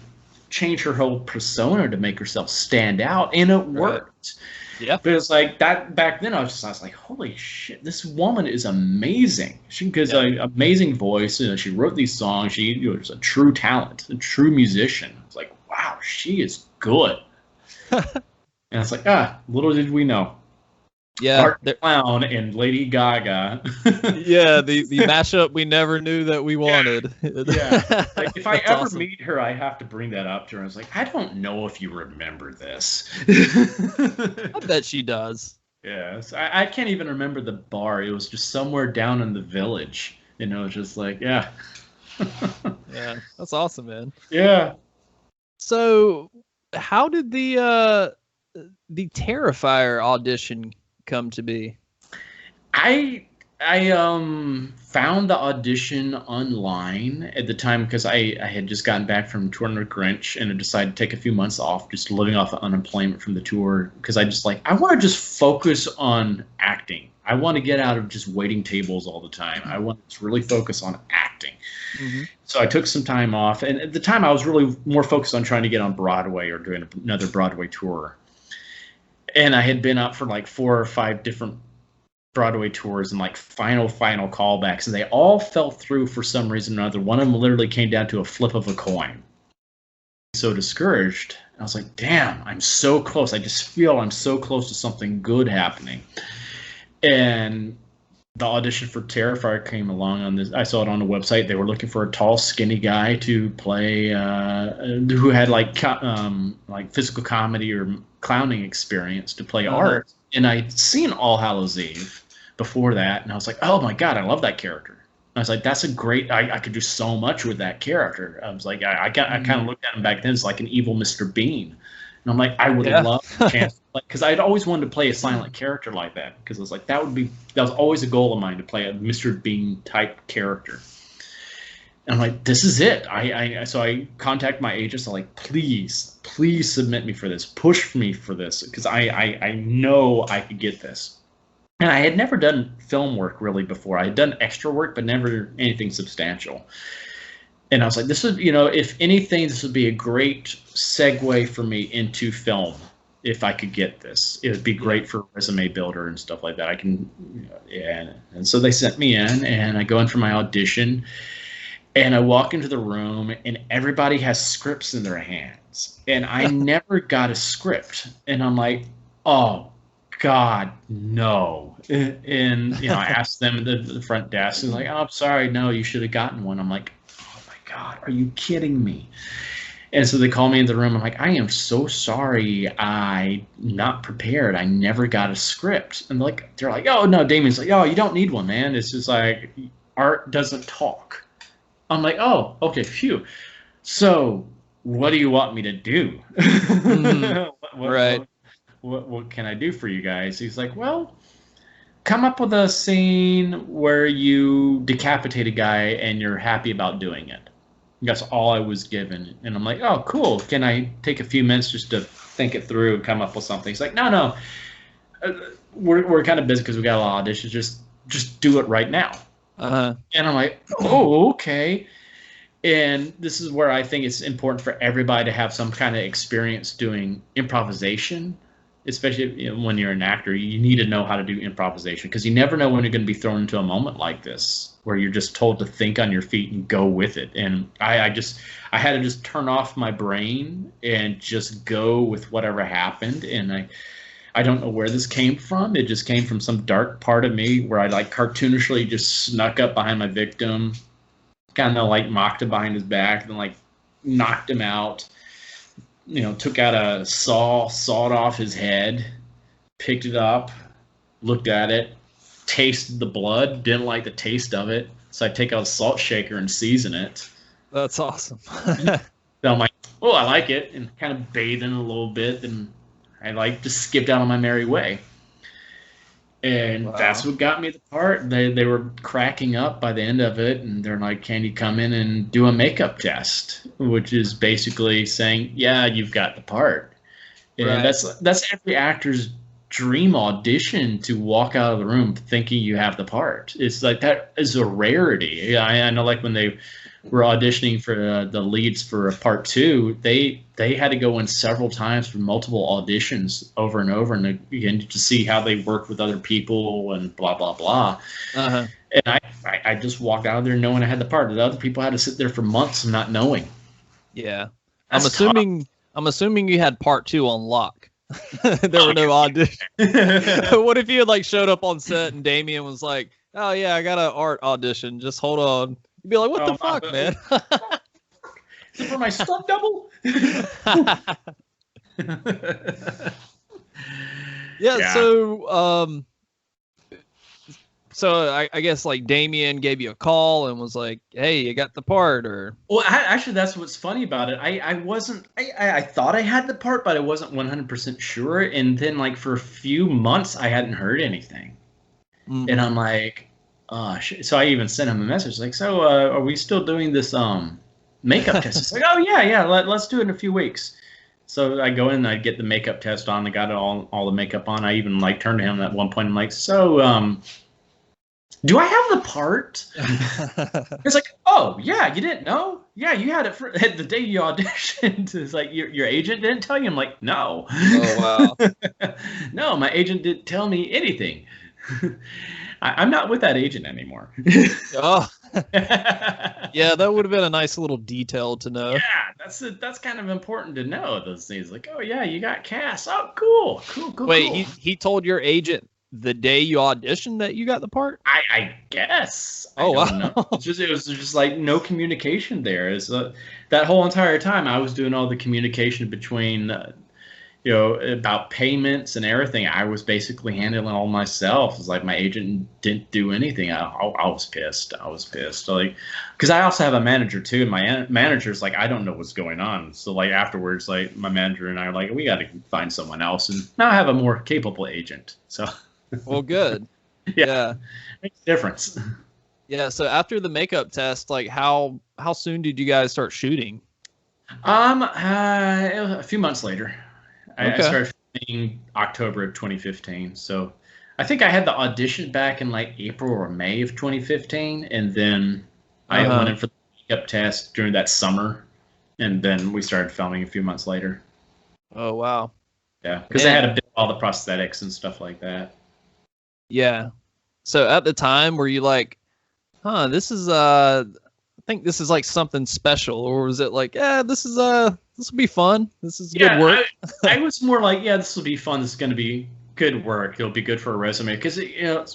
change her whole persona to make herself stand out, and it worked. Yeah, but it's like that back then. I was like, holy shit, this woman is amazing. Because amazing voice. She wrote these songs. She was a true talent, a true musician. It's like, wow, she is good. And it's like, little did we know. Yeah, Art Clown and Lady Gaga. Yeah, the mashup we never knew that we wanted. Yeah. Like, if I ever meet her, I have to bring that up to her. I was like, I don't know if you remember this. I bet she does. Yes. I can't even remember the bar. It was just somewhere down in the village. It was just like, yeah. Yeah, that's awesome, man. Yeah. So, how did the Terrifier audition come to be? I found the audition online at the time because I had just gotten back from touring with Grinch and I decided to take a few months off, just living off of unemployment from the tour, because I want to just focus on acting. I want to get out of just waiting tables all the time. I want to really focus on acting. Mm-hmm. So I took some time off, and at the time I was really more focused on trying to get on Broadway or doing another Broadway tour. And I had been up for like 4 or 5 different Broadway tours and like final callbacks, and they all fell through for some reason or another. One of them literally came down to a flip of a coin. So discouraged. I was like, damn, I'm so close. I just feel I'm so close to something good happening. And the audition for Terrifier came along on this. I saw it on the website. They were looking for a tall, skinny guy to play, who had like physical comedy or clowning experience to play Art. And I'd seen All Hallows Eve before that, and I was like, oh my God, I love that character. I was like, that's a great. I could do so much with that character. I was like, I kind of looked at him back then as like an evil Mr. Bean. And I'm like, I would love a chance, because I'd always wanted to play a silent character like that, because I was like, that was always a goal of mine, to play a Mr. Bean type character. And I'm like, this is it. So I contact my agents. I'm like, please submit me for this. Push me for this, because I know I could get this. And I had never done film work really before. I had done extra work, but never anything substantial. And I was like, this would, if anything, this would be a great segue for me into film. If I could get this, it would be great for resume builder and stuff like that. I can, And so they sent me in, and I go in for my audition, and I walk into the room, and everybody has scripts in their hands, and I never got a script. And I'm like, oh God, no. And I asked them at the front desk, and like, oh, I'm sorry, no, you should have gotten one. I'm like, God, are you kidding me? And so they call me in the room. I'm like, I am so sorry. I'm not prepared. I never got a script. And they're like, oh no, Damien's like, oh, you don't need one, man. It's just like, Art doesn't talk. I'm like, oh, okay, phew. So what do you want me to do? What can I do for you guys? He's like, well, come up with a scene where you decapitate a guy and you're happy about doing it. That's all I was given. And I'm like, oh, cool. Can I take a few minutes just to think it through and come up with something? He's like, no. We're kind of busy because we got a lot of auditions. Just do it right now. And I'm like, oh, okay. And this is where I think it's important for everybody to have some kind of experience doing improvisation, especially when you're an actor. You need to know how to do improvisation because you never know when you're going to be thrown into a moment like this where you're just told to think on your feet and go with it. And I had to just turn off my brain and just go with whatever happened. And I don't know where this came from. It just came from some dark part of me where I like cartoonishly just snuck up behind my victim, kind of like mocked him behind his back, and like knocked him out. Took out a saw, sawed off his head, picked it up, looked at it, tasted the blood, didn't like the taste of it, so I take out a salt shaker and season it. That's awesome. So I'm like, oh, I like it, and kind of bathe in a little bit, and I just skipped out on my merry way. And that's what got me the part. They were cracking up by the end of it, and they're like, can you come in and do a makeup test? Which is basically saying, yeah, you've got the part. And that's every actor's dream audition, to walk out of the room thinking you have the part. It's like, that is a rarity. I know, like when they were auditioning for the leads for part 2, they had to go in several times for multiple auditions over and over and again to see how they worked with other people and blah blah blah. And I just walked out of there knowing I had the part. The other people had to sit there for months not knowing. Yeah, I'm assuming you had part 2 on lock. There were no auditions. What if you had like showed up on set and Damien was like, oh yeah, I got an art audition, just hold on. You'd be like, what the fuck, man? Is it for my stunt double? Yeah. So I guess like Damien gave you a call and was like, hey, you got the part, or? Well, actually, that's what's funny about it. I thought I had the part, but I wasn't 100% sure. And then like for a few months, I hadn't heard anything. And I'm like, so I even sent him a message like, so are we still doing this makeup test? It's like, oh yeah, let's do it in a few weeks. So I go in and I get the makeup test on. I got all the makeup on. I even like turned to him at one point. I'm like, so do I have the part? It's like, oh yeah, you didn't know? Yeah, you had it for the day you auditioned. It's like, your agent didn't tell you? I'm like, no. Oh wow. No, my agent didn't tell me anything. I'm not with that agent anymore. Oh, yeah, that would have been a nice little detail to know. Yeah, that's kind of important to know those things. Like, oh yeah, you got cast. Oh, cool. Wait, he told your agent the day you auditioned that you got the part? I guess. Oh, I don't know. It was just like no communication there. That whole entire time I was doing all the communication between. About payments and everything, I was basically handling all myself. It's like my agent didn't do anything. I was pissed. Like, because I also have a manager too, and my manager's like, I don't know what's going on. So like afterwards, like my manager and I are like, we got to find someone else, and now I have a more capable agent. So, well, good. Yeah, makes a difference. Yeah. So after the makeup test, like how soon did you guys start shooting? A few months later. Okay. I started filming October of 2015. So I think I had the audition back in like April or May of 2015. And then I went in for the makeup test during that summer. And then we started filming a few months later. Oh, wow. Yeah. Because I had to build all the prosthetics and stuff like that. Yeah. So at the time, were you like, this is, I think this is like something special? Or was it like, this will be fun. This is good work. I was more like, this will be fun. This is going to be good work. It'll be good for a resume because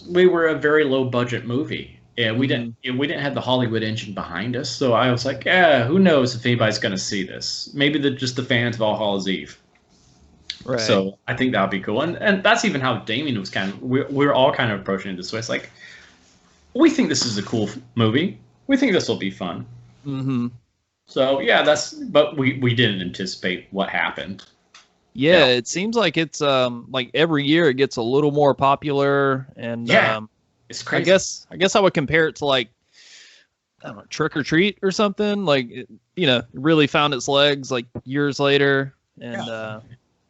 we were a very low budget movie, and we didn't have the Hollywood engine behind us. So I was like, who knows if anybody's going to see this? Maybe just the fans of All Hallows Eve. Right. So I think that would be cool, and that's even how Damien was kind of. We're all kind of approaching it this way. It's like, we think this is a cool movie. We think this will be fun. Mm-hmm. So yeah, but we didn't anticipate what happened. Yeah, it seems like it's like every year it gets a little more popular, and it's crazy. I guess I would compare it to like, I don't know, Trick or Treat or something. Like, it really found its legs like years later, and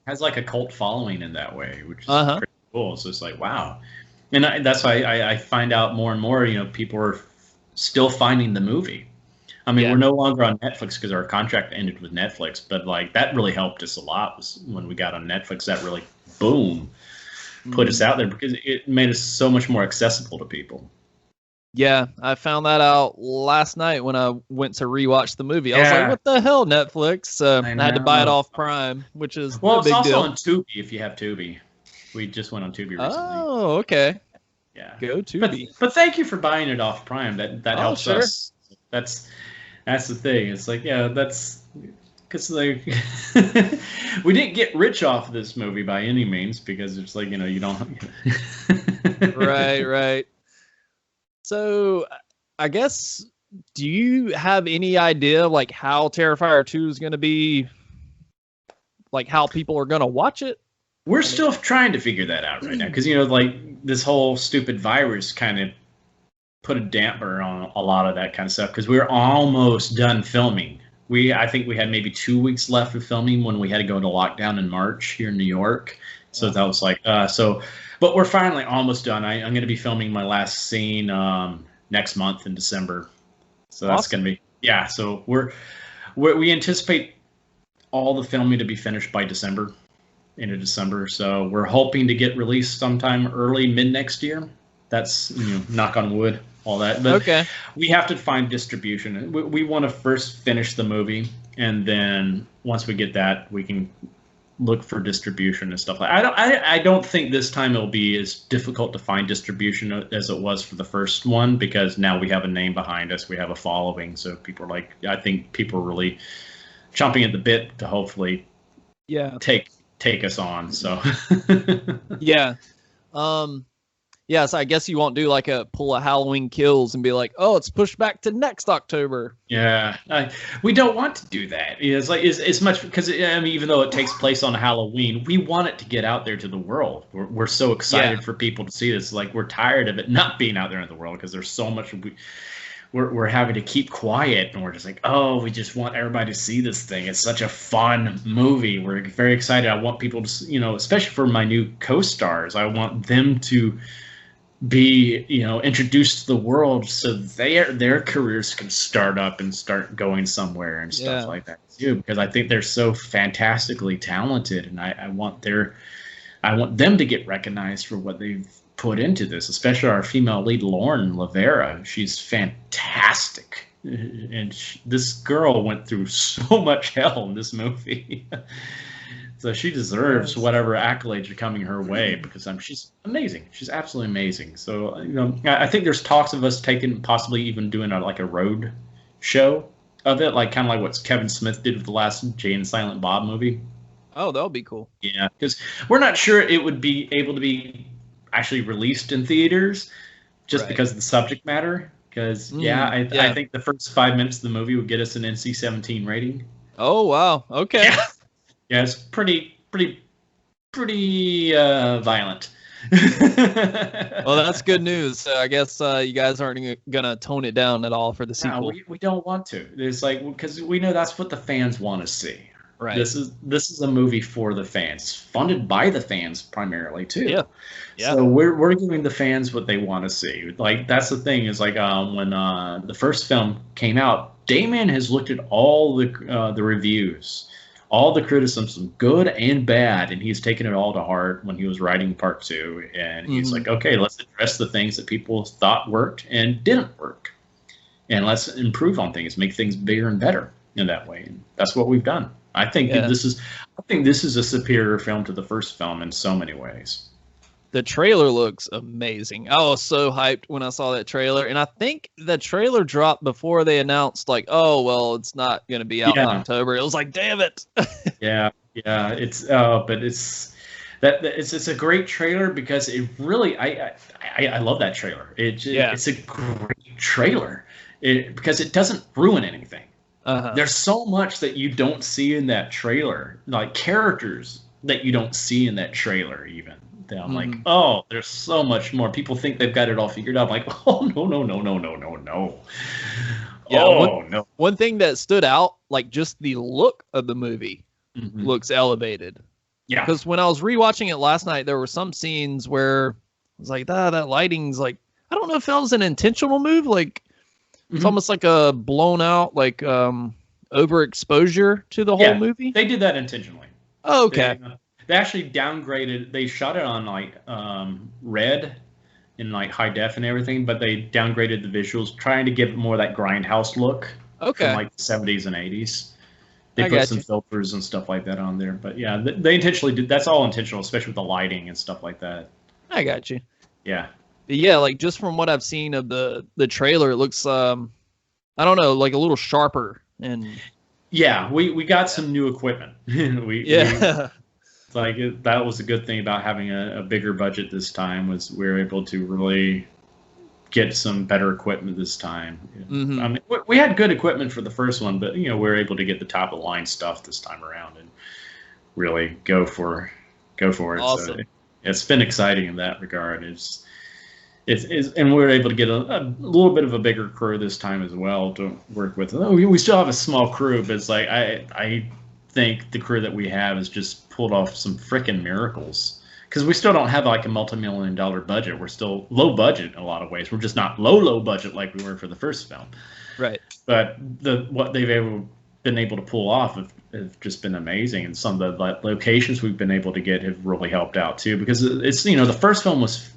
has like a cult following in that way, which is pretty cool. So it's like, wow. And that's why I find out more and more, people are still finding the movie. I mean, we're no longer on Netflix because our contract ended with Netflix, but like that really helped us a lot was when we got on Netflix. That really, boom, put us out there because it made us so much more accessible to people. Yeah, I found that out last night when I went to rewatch the movie. I was like, what the hell, Netflix? I had to buy it off Prime, which is well, it's big also deal. on Tubi if you have Tubi. We just went on Tubi recently. Oh, okay. Yeah. Go Tubi. But thank you for buying it off Prime. That helps us. That's the thing. It's like, that's because like we didn't get rich off of this movie by any means because it's like, you don't. Right. So, I guess, do you have any idea like how Terrifier 2 is going to be, like how people are going to watch it? We're still trying to figure that out right now because, like this whole stupid virus kind of put a damper on a lot of that kind of stuff because we were almost done filming. I think we had maybe 2 weeks left of filming when we had to go into lockdown in March here in New York. So that was like, but we're finally almost done. I'm going to be filming my last scene next month in December. So that's going to be, so we anticipate all the filming to be finished by into December. So we're hoping to get released sometime early, mid next year. That's, knock on wood, all that. But we have to find distribution. We want to first finish the movie. And then once we get that, we can look for distribution and stuff like that. I don't think this time it'll be as difficult to find distribution as it was for the first one because now we have a name behind us. We have a following. So people are like, I think people are really chomping at the bit to hopefully take us on. So so I guess you won't do like pull a Halloween Kills and be like, oh, it's pushed back to next October. Yeah, we don't want to do that. It's like as much because even though it takes place on Halloween, we want it to get out there to the world. We're so excited for people to see this. Like we're tired of it not being out there in the world because there's so much we're having to keep quiet, and we're just like, oh, we just want everybody to see this thing. It's such a fun movie. We're very excited. I want people to, especially for my new co-stars, I want them to be introduced to the world so their careers can start up and start going somewhere and stuff like that too, because I think they're so fantastically talented, and I want them to get recognized for what they've put into this, especially our female lead Lauren Lavera. She's fantastic, and this girl went through so much hell in this movie. So she deserves whatever accolades are coming her way because she's amazing. She's absolutely amazing. So I think there's talks of us possibly even doing a road show of it, like kind of like what Kevin Smith did with the last Jay and Silent Bob movie. Oh, that would be cool. Yeah, because we're not sure it would be able to be actually released in theaters just because of the subject matter. Because I think the first 5 minutes of the movie would get us an NC-17 rating. Oh wow! Okay. Yeah, it's pretty violent. Well, that's good news. I guess you guys aren't gonna tone it down at all for the sequel. No, we don't want to. It's like because we know that's what the fans want to see. Right. This is a movie for the fans, funded by the fans primarily too. Yeah. So we're giving the fans what they want to see. Like that's the thing is like when the first film came out, Damon has looked at all the reviews, all the criticism, good and bad, and he's taken it all to heart when he was writing part 2. And he's like, okay, let's address the things that people thought worked and didn't work, and let's improve on things, make things bigger and better in that way. And that's what we've done. I think this is a superior film to the first film in so many ways. The trailer looks amazing. I was so hyped when I saw that trailer, and I think the trailer dropped before they announced, like, oh well, it's not going to be out in October. It was like, damn it. Yeah. It's but it's a great trailer because it really I love that trailer. It's a great trailer because it doesn't ruin anything. There's so much that you don't see in that trailer, like characters that you don't see in that trailer even. That I'm like, oh, there's so much more. People think they've got it all figured out. I'm like, oh, no. Yeah, one thing that stood out, like just the look of the movie looks elevated. Yeah. Because when I was rewatching it last night, there were some scenes where I was like, that lighting's like, I don't know if that was an intentional move. Like, it's almost like a blown out, like, overexposure to the whole movie. They did that intentionally. Oh, okay. They actually downgraded. They shot it on like red in like high def and everything, but they downgraded the visuals, trying to give it more of that grindhouse look. Okay. From like the 70s and 80s. They put some filters and stuff like that on there, but yeah, they intentionally did. That's all intentional, especially with the lighting and stuff like that. I got you. Yeah. But yeah, like just from what I've seen of the trailer, it looks I don't know, like a little sharper and. Yeah, we got some new equipment. That was a good thing about having a bigger budget this time, was we were able to really get some better equipment this time. I mean, we had good equipment for the first one, but we were able to get the top of the line stuff this time around and really go for it. Awesome. So it's been exciting in that regard. It's and we were able to get a little bit of a bigger crew this time as well to work with. We still have a small crew, but it's like I think the crew that we have has just pulled off some freaking miracles, because we still don't have like a multi-million-dollar budget. We're still low budget in a lot of ways. We're just not low budget like we were for the first film. Right. But what they've been able to pull off have just been amazing, and some of the locations we've been able to get have really helped out too, because it's the first film was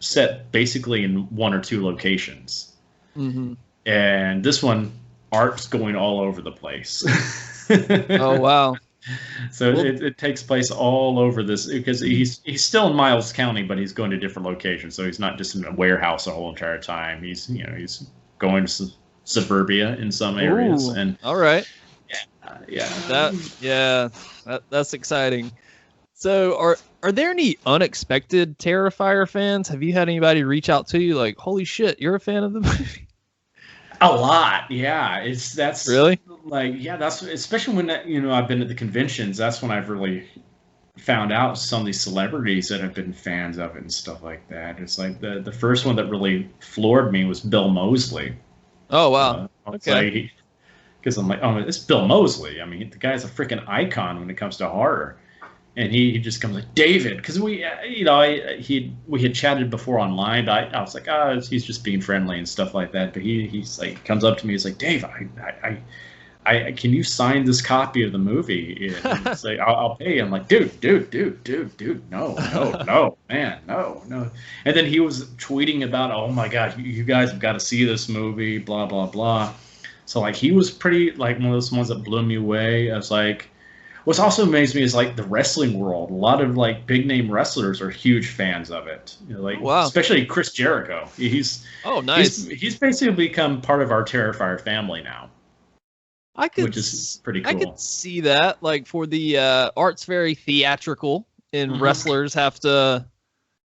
set basically in one or two locations, and this one, art's going all over the place. Oh wow. So it takes place all over this, because he's still in Miles County, but he's going to different locations. So he's not just in a warehouse the whole entire time. He's he's going to suburbia in some areas. Ooh, and all right. Yeah. That's exciting. So are there any unexpected Terrifier fans? Have you had anybody reach out to you like, holy shit, you're a fan of the movie? A lot, yeah. That's really like, yeah, that's especially when I've been at the conventions. That's when I've really found out some of these celebrities that have been fans of it and stuff like that. It's like the first one that really floored me was Bill Moseley. Oh wow, okay. Because I'm like, oh, it's Bill Moseley. I mean, the guy's a freaking icon when it comes to horror. And he just comes like, David, because we had chatted before online, but I was like, he's just being friendly and stuff like that. But he's like, comes up to me, he's like, Dave, I can you sign this copy of the movie? And he's like, I'll pay. I'm like, dude, no, man, no. And then he was tweeting about, oh my God, you guys have got to see this movie, blah blah blah. So like, he was pretty like one of those ones that blew me away. I was like. What's also amazed me is like the wrestling world. A lot of like big name wrestlers are huge fans of it. Especially Chris Jericho. He's nice. He's basically become part of our Terrifier family now. Which is pretty cool. I could see that. Like for the art's very theatrical, and wrestlers have to,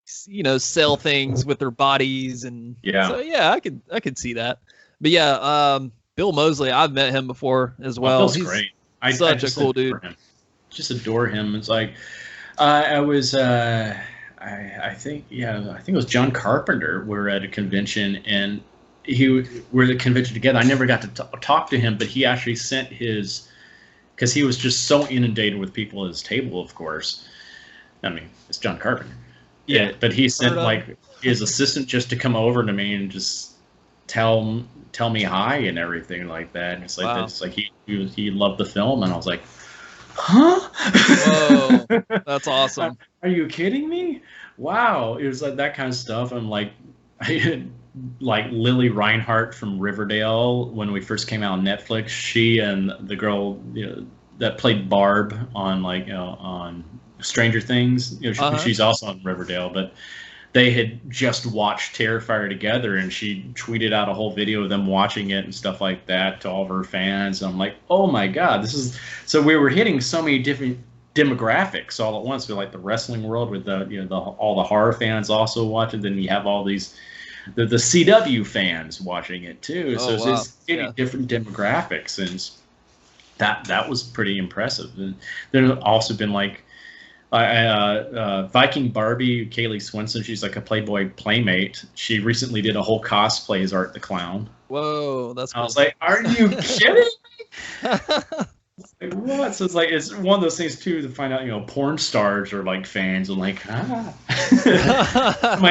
sell things with their bodies, and So yeah, I could see that. But yeah, Bill Moseley, I've met him before as well. Bill's great. Such a cool dude. Just adore him. It's like I was I think it was John Carpenter. We were at a convention and we're at the convention together. I never got to talk to him, but he actually sent because he was just so inundated with people at his table, of course. I mean, it's John Carpenter. Yeah, but he sent like his assistant just to come over to me and just tell me hi and everything like that. And it's like It's like he loved the film, and I was like, huh? Whoa, that's awesome. Are you kidding me? Wow. It was like that kind of stuff. I'm like, like Lily Reinhart from Riverdale, when we first came out on Netflix, she and the girl that played Barb on on Stranger Things, she's also on Riverdale, but they had just watched Terrifier together, and she tweeted out a whole video of them watching it and stuff like that to all of her fans. And I'm like, oh my God, this is so we were hitting so many different demographics all at once. With like the wrestling world, with all the horror fans also watching. Then you have all these the CW fans watching it too. So it's getting different demographics, and that was pretty impressive. And there's also been like Viking Barbie, Kaylee Swinson, she's like a Playboy playmate. She recently did a whole cosplay as Art the Clown. Whoa, that's cool. I was like, are you kidding me? Like, what? So it's one of those things too to find out, porn stars are like fans. I'm like, My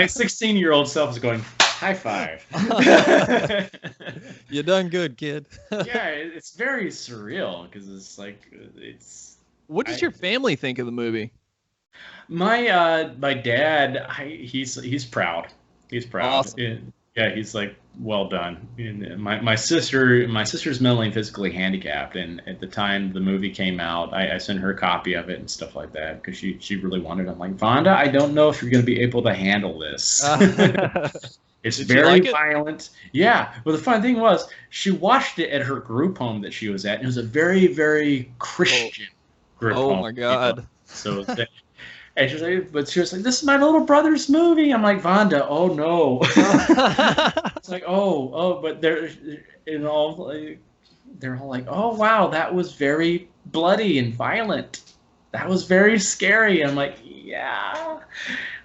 16-year-old self is going, high five. You done good, kid. Yeah, it's very surreal because it's like What does your family think of the movie? My dad, he's proud. He's proud. Awesome. Yeah, he's like, well done. And my sister's mentally and physically handicapped, and at the time the movie came out, I sent her a copy of it and stuff like that because she really wanted it. I'm like, Vonda, I don't know if you're going to be able to handle this. It's very violent. Yeah. Well, the fun thing was she watched it at her group home that she was at, and it was a very, very Christian group home. Oh my God. So. And she was like, this is my little brother's movie. I'm like, Vonda, oh no. It's like, but they're all like, oh wow, that was very bloody and violent. That was very scary. I'm like, yeah.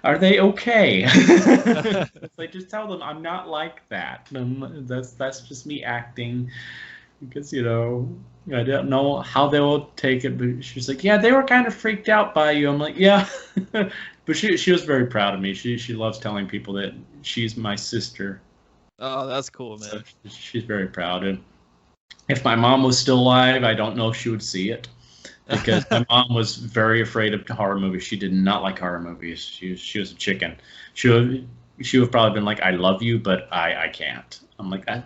Are they okay? It's like, just tell them I'm not like that. That's just me acting because I don't know how they will take it, but she's like, yeah, they were kind of freaked out by you. I'm like, yeah. But she was very proud of me. She loves telling people that she's my sister. Oh, that's cool, man. So she's very proud. And if my mom was still alive, I don't know if she would see it because my mom was very afraid of horror movies. She did not like horror movies. She was a chicken. She would have probably been like, I love you, but I can't. I'm like, I've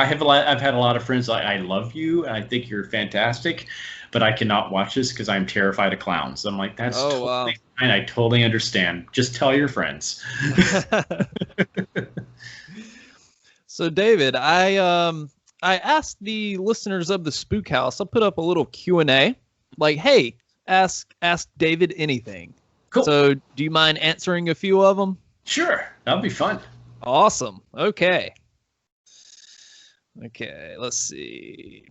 had a lot of friends like, I love you and I think you're fantastic, but I cannot watch this because I'm terrified of clowns. I'm like, that's totally fine. I totally understand. Just tell your friends. So David, I asked the listeners of the Spook House, I'll put up a little Q&A like, hey, ask David anything. Cool. So do you mind answering a few of them? Sure. That'll be fun. Awesome. Okay, let's see.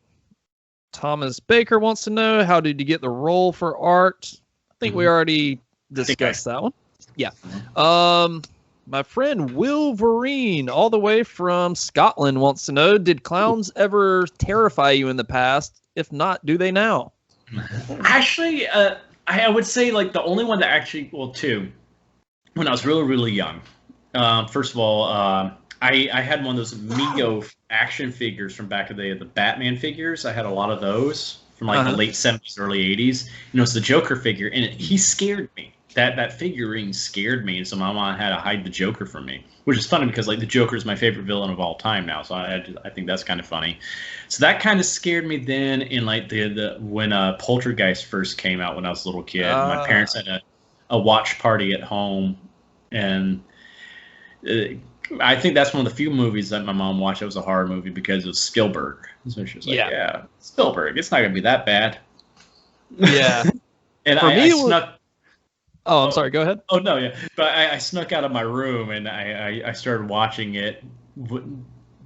Thomas Baker wants to know, how did you get the role for Art? I think we already discussed that one. Yeah. My friend Wolverine, all the way from Scotland, wants to know, did clowns ever terrify you in the past? If not, do they now? Actually, I would say like the only one that actually, two, when I was really, really young. First of all, I had one of those Mego action figures from back in the day, the Batman figures. I had a lot of those from like the late 70s, early 80s. It's the Joker figure, and he scared me. That figurine scared me, and so my mom had to hide the Joker from me, which is funny because like the Joker is my favorite villain of all time now, so I think that's kind of funny. So that kind of scared me then. In like when Poltergeist first came out when I was a little kid, my parents had a watch party at home, and I think that's one of the few movies that my mom watched that was a horror movie because of Spielberg. So she was like, yeah Spielberg, it's not gonna be that bad. Yeah. And I snuck. Oh, I'm sorry. Go ahead. Oh no, yeah. But I snuck out of my room and I started watching it.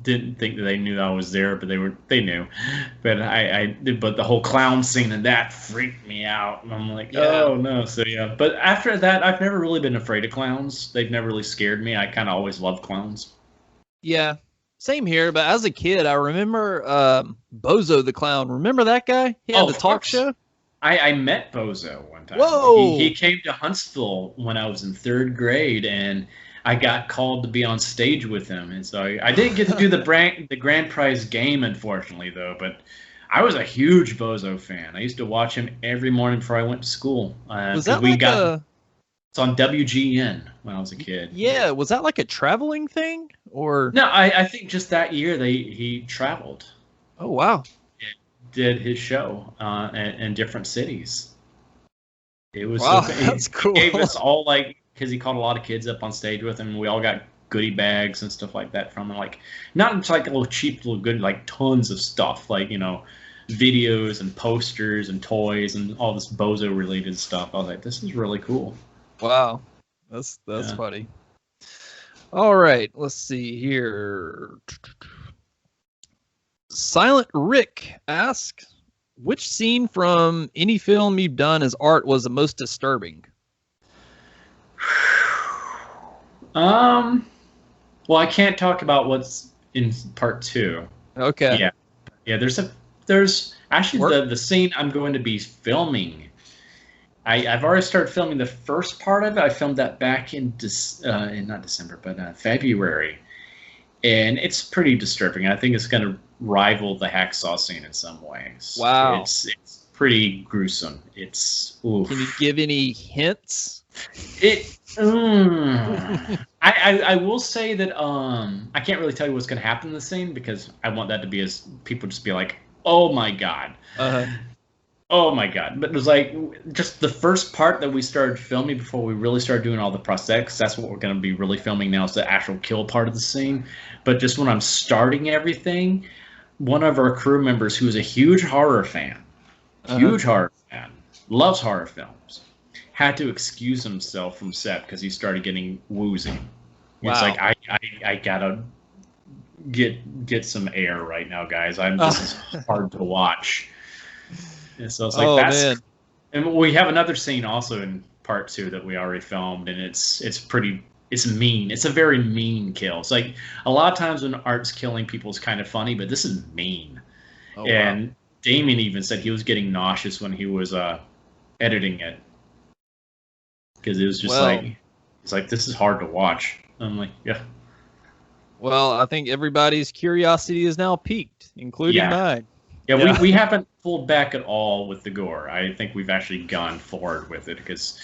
Didn't think that they knew I was there, but they knew. But but the whole clown scene and that freaked me out. And I'm like, oh no. So yeah. But after that, I've never really been afraid of clowns. They've never really scared me. I kind of always loved clowns. Yeah. Same here. But as a kid, I remember Bozo the Clown. Remember that guy? He had the talk show. I met Bozo one time. Whoa! He came to Huntsville when I was in 3rd grade, and I got called to be on stage with him. And so I didn't get to do the grand prize game, unfortunately, though. But I was a huge Bozo fan. I used to watch him every morning before I went to school. Was that It's on WGN when I was a kid. Yeah, was that like a traveling thing, or? No, I think just that year he traveled. Oh wow! Did his show in different cities. It was that's cool. He gave us all because he called a lot of kids up on stage with him. We all got goodie bags and stuff like that from him. Like not just like a little cheap little good, like tons of stuff, like videos and posters and toys and all this Bozo related stuff. I was like, this is really cool. Wow, that's funny. All right, let's see here. Silent Rick asks, which scene from any film you've done as art was the most disturbing? Well, I can't talk about what's in part 2. Okay. Yeah. Yeah, there's actually the scene I'm going to be filming. I've already started filming the first part of it. I filmed that back in not December, but February. And it's pretty disturbing. I think it's going to rival the hacksaw scene in some ways. Wow. It's pretty gruesome. It's oof. Can you give any hints? I will say that I can't really tell you what's going to happen in the scene because I want that to be as people just be like, oh my god. Oh my god. But it was like just the first part that we started filming before we really started doing all the prosthetics. That's what we're going to be really filming now, is the actual kill part of the scene. But just when I'm starting everything, one of our crew members who's a huge horror fan, loves horror films, had to excuse himself from set because he started getting woozy. Wow. He's like, I gotta get some air right now, guys. This is hard to watch. And so it's like man. And we have another scene also in part 2 that we already filmed, and it's mean. It's a very mean kill. It's like a lot of times when art's killing people is kind of funny, but this is mean. And wow. Damien even said he was getting nauseous when he was editing it. Because it was just it's like, this is hard to watch. I'm like, yeah. Well, I think everybody's curiosity is now piqued, including mine. Yeah, we haven't pulled back at all with the gore. I think we've actually gone forward with it because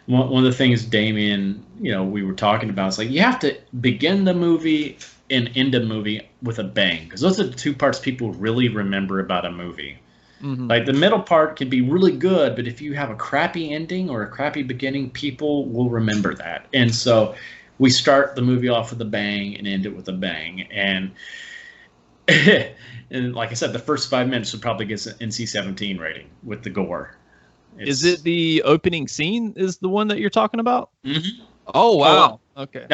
one of the things Damien, we were talking about is like you have to begin the movie and end a movie with a bang because those are the two parts people really remember about a movie. Mm-hmm. Like the middle part can be really good, but if you have a crappy ending or a crappy beginning, people will remember that. And so we start the movie off with a bang and end it with a bang. And and like I said, the first 5 minutes would probably get an NC-17 rating with the gore. Is it the opening scene is the one that you're talking about? Mm-hmm. Oh, wow. Okay.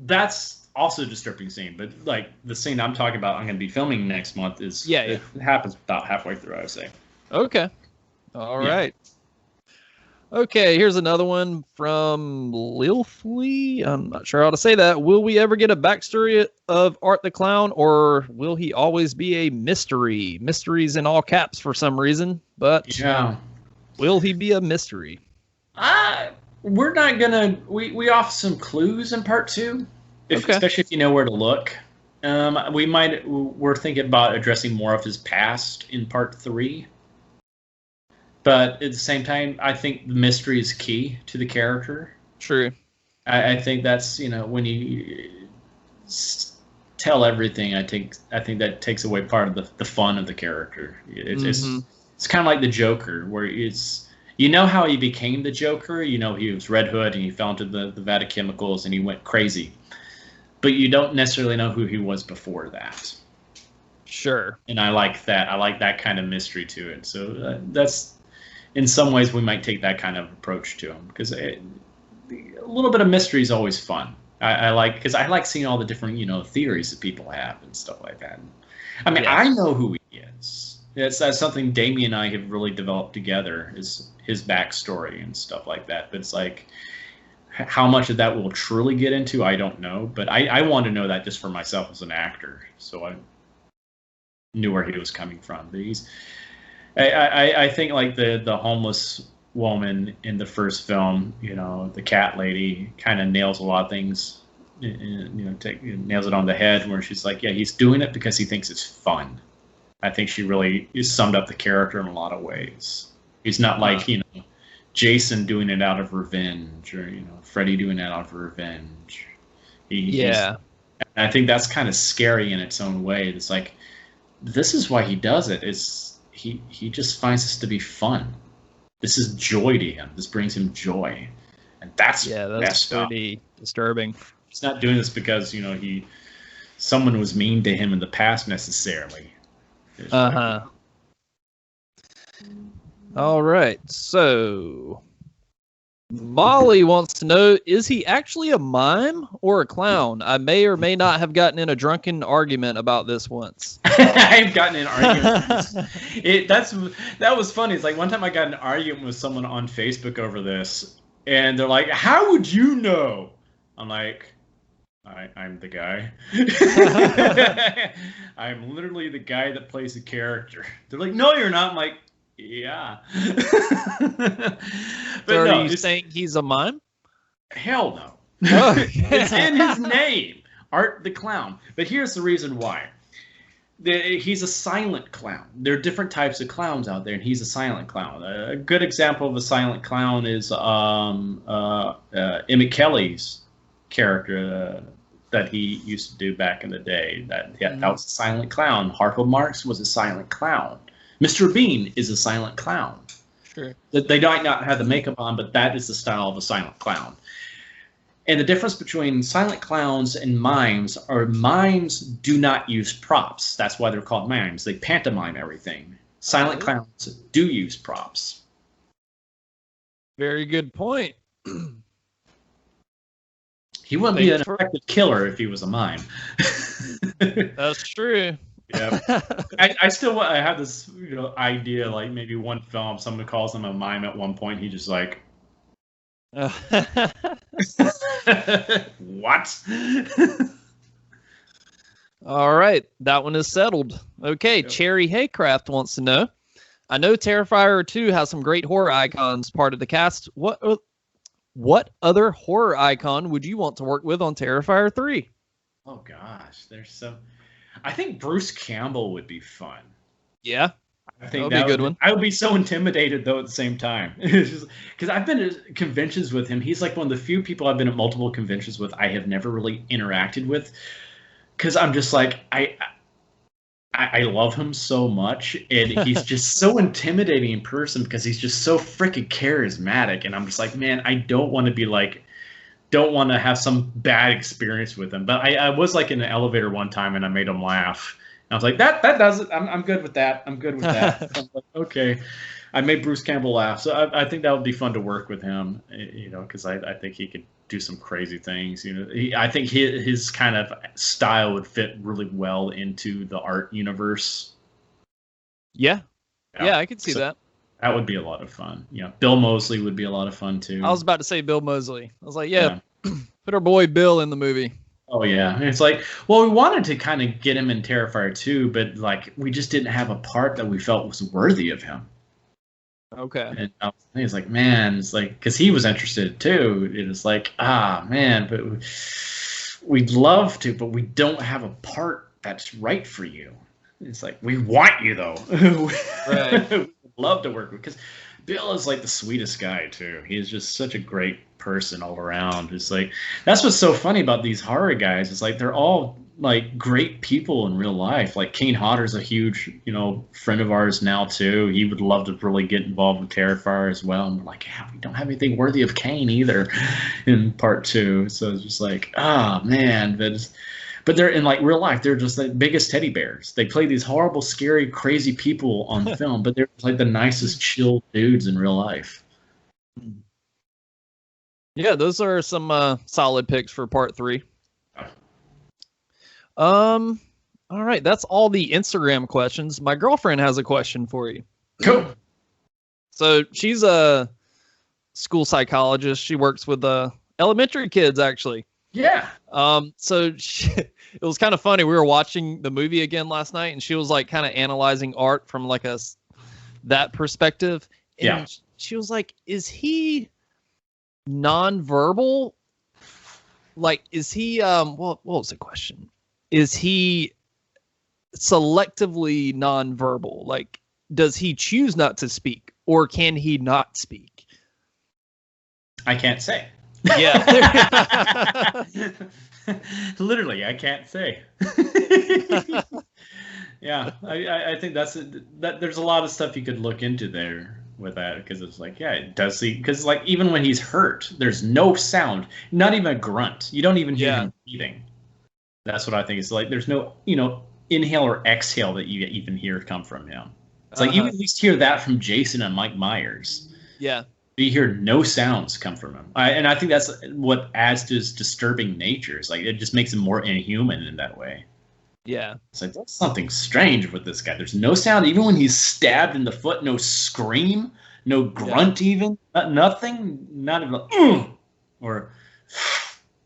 That's also a disturbing scene, but like the scene I'm talking about I'm going to be filming next month it happens about halfway through, I would say. Okay. All right. Okay, here's another one from Lilfley. I'm not sure how to say that. Will we ever get a backstory of Art the Clown, or will he always be a mystery? Mysteries in all caps for some reason, but will he be a mystery? We're not gonna. We offer some clues in part 2, especially if you know where to look. We're thinking about addressing more of his past in part 3. But at the same time, I think the mystery is key to the character. True. I think that's, when you tell everything, I think that takes away part of the fun of the character. It's kind of like the Joker, where how he became the Joker. He was Red Hood and he fell into the vat of chemicals and he went crazy. But you don't necessarily know who he was before that. Sure. And I like that. I like that kind of mystery to it. So that's... In some ways, we might take that kind of approach to him because a little bit of mystery is always fun. I like seeing all the different theories that people have and stuff like that. I mean, I know who he is. That's something Damien and I have really developed together, is his backstory and stuff like that. But it's like how much of that we'll truly get into, I don't know. But I want to know that just for myself as an actor, so I knew where he was coming from. But I think like the homeless woman in the first film, the cat lady kind of nails a lot of things, nails it on the head where she's like, he's doing it because he thinks it's fun. I think she really summed up the character in a lot of ways. He's not like, Jason doing it out of revenge or, Freddy doing it out of revenge. I think that's kind of scary in its own way. It's like, this is why he does it. He just finds this to be fun. This is joy to him. This brings him joy, and that's pretty disturbing. He's not doing this because someone was mean to him in the past necessarily. All right, so Molly wants to know, is he actually a mime or a clown? I may or may not have gotten in a drunken argument about this once. I've gotten in arguments. That was funny. It's like one time I got in an argument with someone on Facebook over this, and they're like, "How would you know?" I'm like, I'm the guy. I'm literally the guy that plays the character. They're like, "No, you're not." I'm like, yeah. But so are you saying he's a mime? Hell no. It's in his name, Art the Clown. But here's the reason why. He's a silent clown. There are different types of clowns out there, and he's a silent clown. A good example of a silent clown is Emmett Kelly's character that he used to do back in the day. That was a silent clown. Harpo Marx was a silent clown. Mr. Bean is a silent clown. Sure. They might not have the makeup on, but that is the style of a silent clown. And the difference between silent clowns and mimes are mimes do not use props. That's why they're called mimes. They pantomime everything. Silent clowns do use props. Very good point. He wouldn't be an effective killer if he was a mime. That's true. Yeah, I have this idea, like maybe one film someone calls him a mime at one point. He just like, what? All right, that one is settled. Okay, yep. Cherry Haycraft wants to know, I know Terrifier 2 has some great horror icons part of the cast. What other horror icon would you want to work with on Terrifier 3? Oh gosh, there's some. I think Bruce Campbell would be fun. Yeah, I think that would be a good one. I would be so intimidated though at the same time, because I've been at conventions with him. He's like one of the few people I've been at multiple conventions with I have never really interacted with, because I'm just like I love him so much, and he's just so intimidating in person because he's just so freaking charismatic, and I'm just like, man, I don't want to have some bad experience with him. But I was like in an elevator one time and I made him laugh. And I was like, that does it. I'm good with that. I'm good with that. I'm like, okay. I made Bruce Campbell laugh. So I think that would be fun to work with him, because I think he could do some crazy things. I think his kind of style would fit really well into the art universe. Yeah. Yeah, I could see that. That would be a lot of fun. Yeah, Bill Moseley would be a lot of fun too. I was about to say Bill Moseley. I was like, yeah. Put our boy Bill in the movie. Oh yeah, and it's like, well, we wanted to kind of get him in Terrifier 2, but like we just didn't have a part that we felt was worthy of him. Okay. And I was like, man, it's like, because he was interested too. It was like, man, but we'd love to, but we don't have a part that's right for you. It's like, we want you though. Right. We'd love to work with, because Bill is like the sweetest guy too. He's just such a great person all around. It's like, that's what's so funny about these horror guys. It's like they're all like great people in real life. Like Kane Hodder's a huge, friend of ours now too. He would love to really get involved with Terrifier as well. And we're like, yeah, we don't have anything worthy of Kane either in part 2. So it's just like, man, but they're in like real life, they're just the biggest teddy bears. They play these horrible, scary, crazy people on film, but they're like the nicest, chill dudes in real life. Yeah, those are some solid picks for part 3. All right, that's all the Instagram questions. My girlfriend has a question for you. Cool. So she's a school psychologist. She works with elementary kids, actually. Yeah. So it was kind of funny. We were watching the movie again last night, and she was like kind of analyzing art from like that perspective. And yeah. She was like, "Is he nonverbal? Like, is he what was the question? Is he selectively nonverbal? Like, does he choose not to speak, or can he not speak?" I can't say. Yeah. Literally, I can't say. Yeah, I think that there's a lot of stuff you could look into there with that, because it's like, yeah, does he? Because like even when he's hurt, there's no sound, not even a grunt. You don't even hear him breathing. That's what I think. It's like there's no inhale or exhale that you even hear come from him. It's like you at least hear that from Jason and Mike Myers. Yeah. but you hear no sounds come from him. And I think that's what adds to his disturbing nature. It's like it just makes him more inhuman in that way. Yeah. It's like there's something strange with this guy. There's no sound, even when he's stabbed in the foot. No scream, no grunt, even nothing. Not even or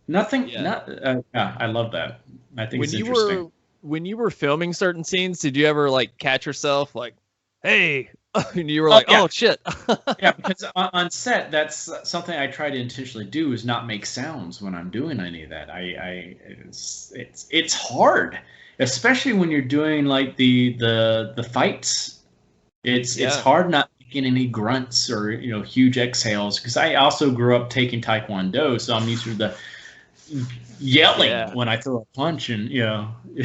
nothing. Yeah. I love that. I think it's interesting. When you were filming certain scenes, did you ever like catch yourself like, "Hey," and you were like, "Oh shit"? Yeah, because on set, that's something I try to intentionally do is not make sounds when I'm doing any of that. It's hard, especially when you're doing like the fights. It's hard not making any grunts or huge exhales, because I also grew up taking Taekwondo, so I'm used to the yelling when I throw a punch, and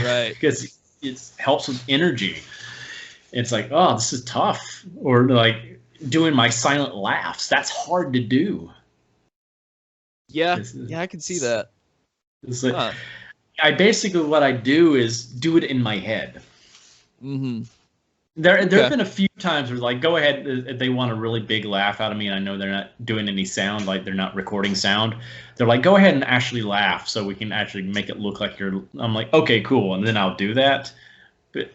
right, because it helps with energy. It's like, oh, this is tough. Or like doing my silent laughs, that's hard to do. Yeah, I can see that. It's like, I basically, what I do is do it in my head. Mm-hmm. There have been a few times where, like, go ahead, if they want a really big laugh out of me and I know they're not doing any sound, like they're not recording sound, they're like, go ahead and actually laugh so we can actually make it look like you're. I'm like, okay, cool, and then I'll do that. But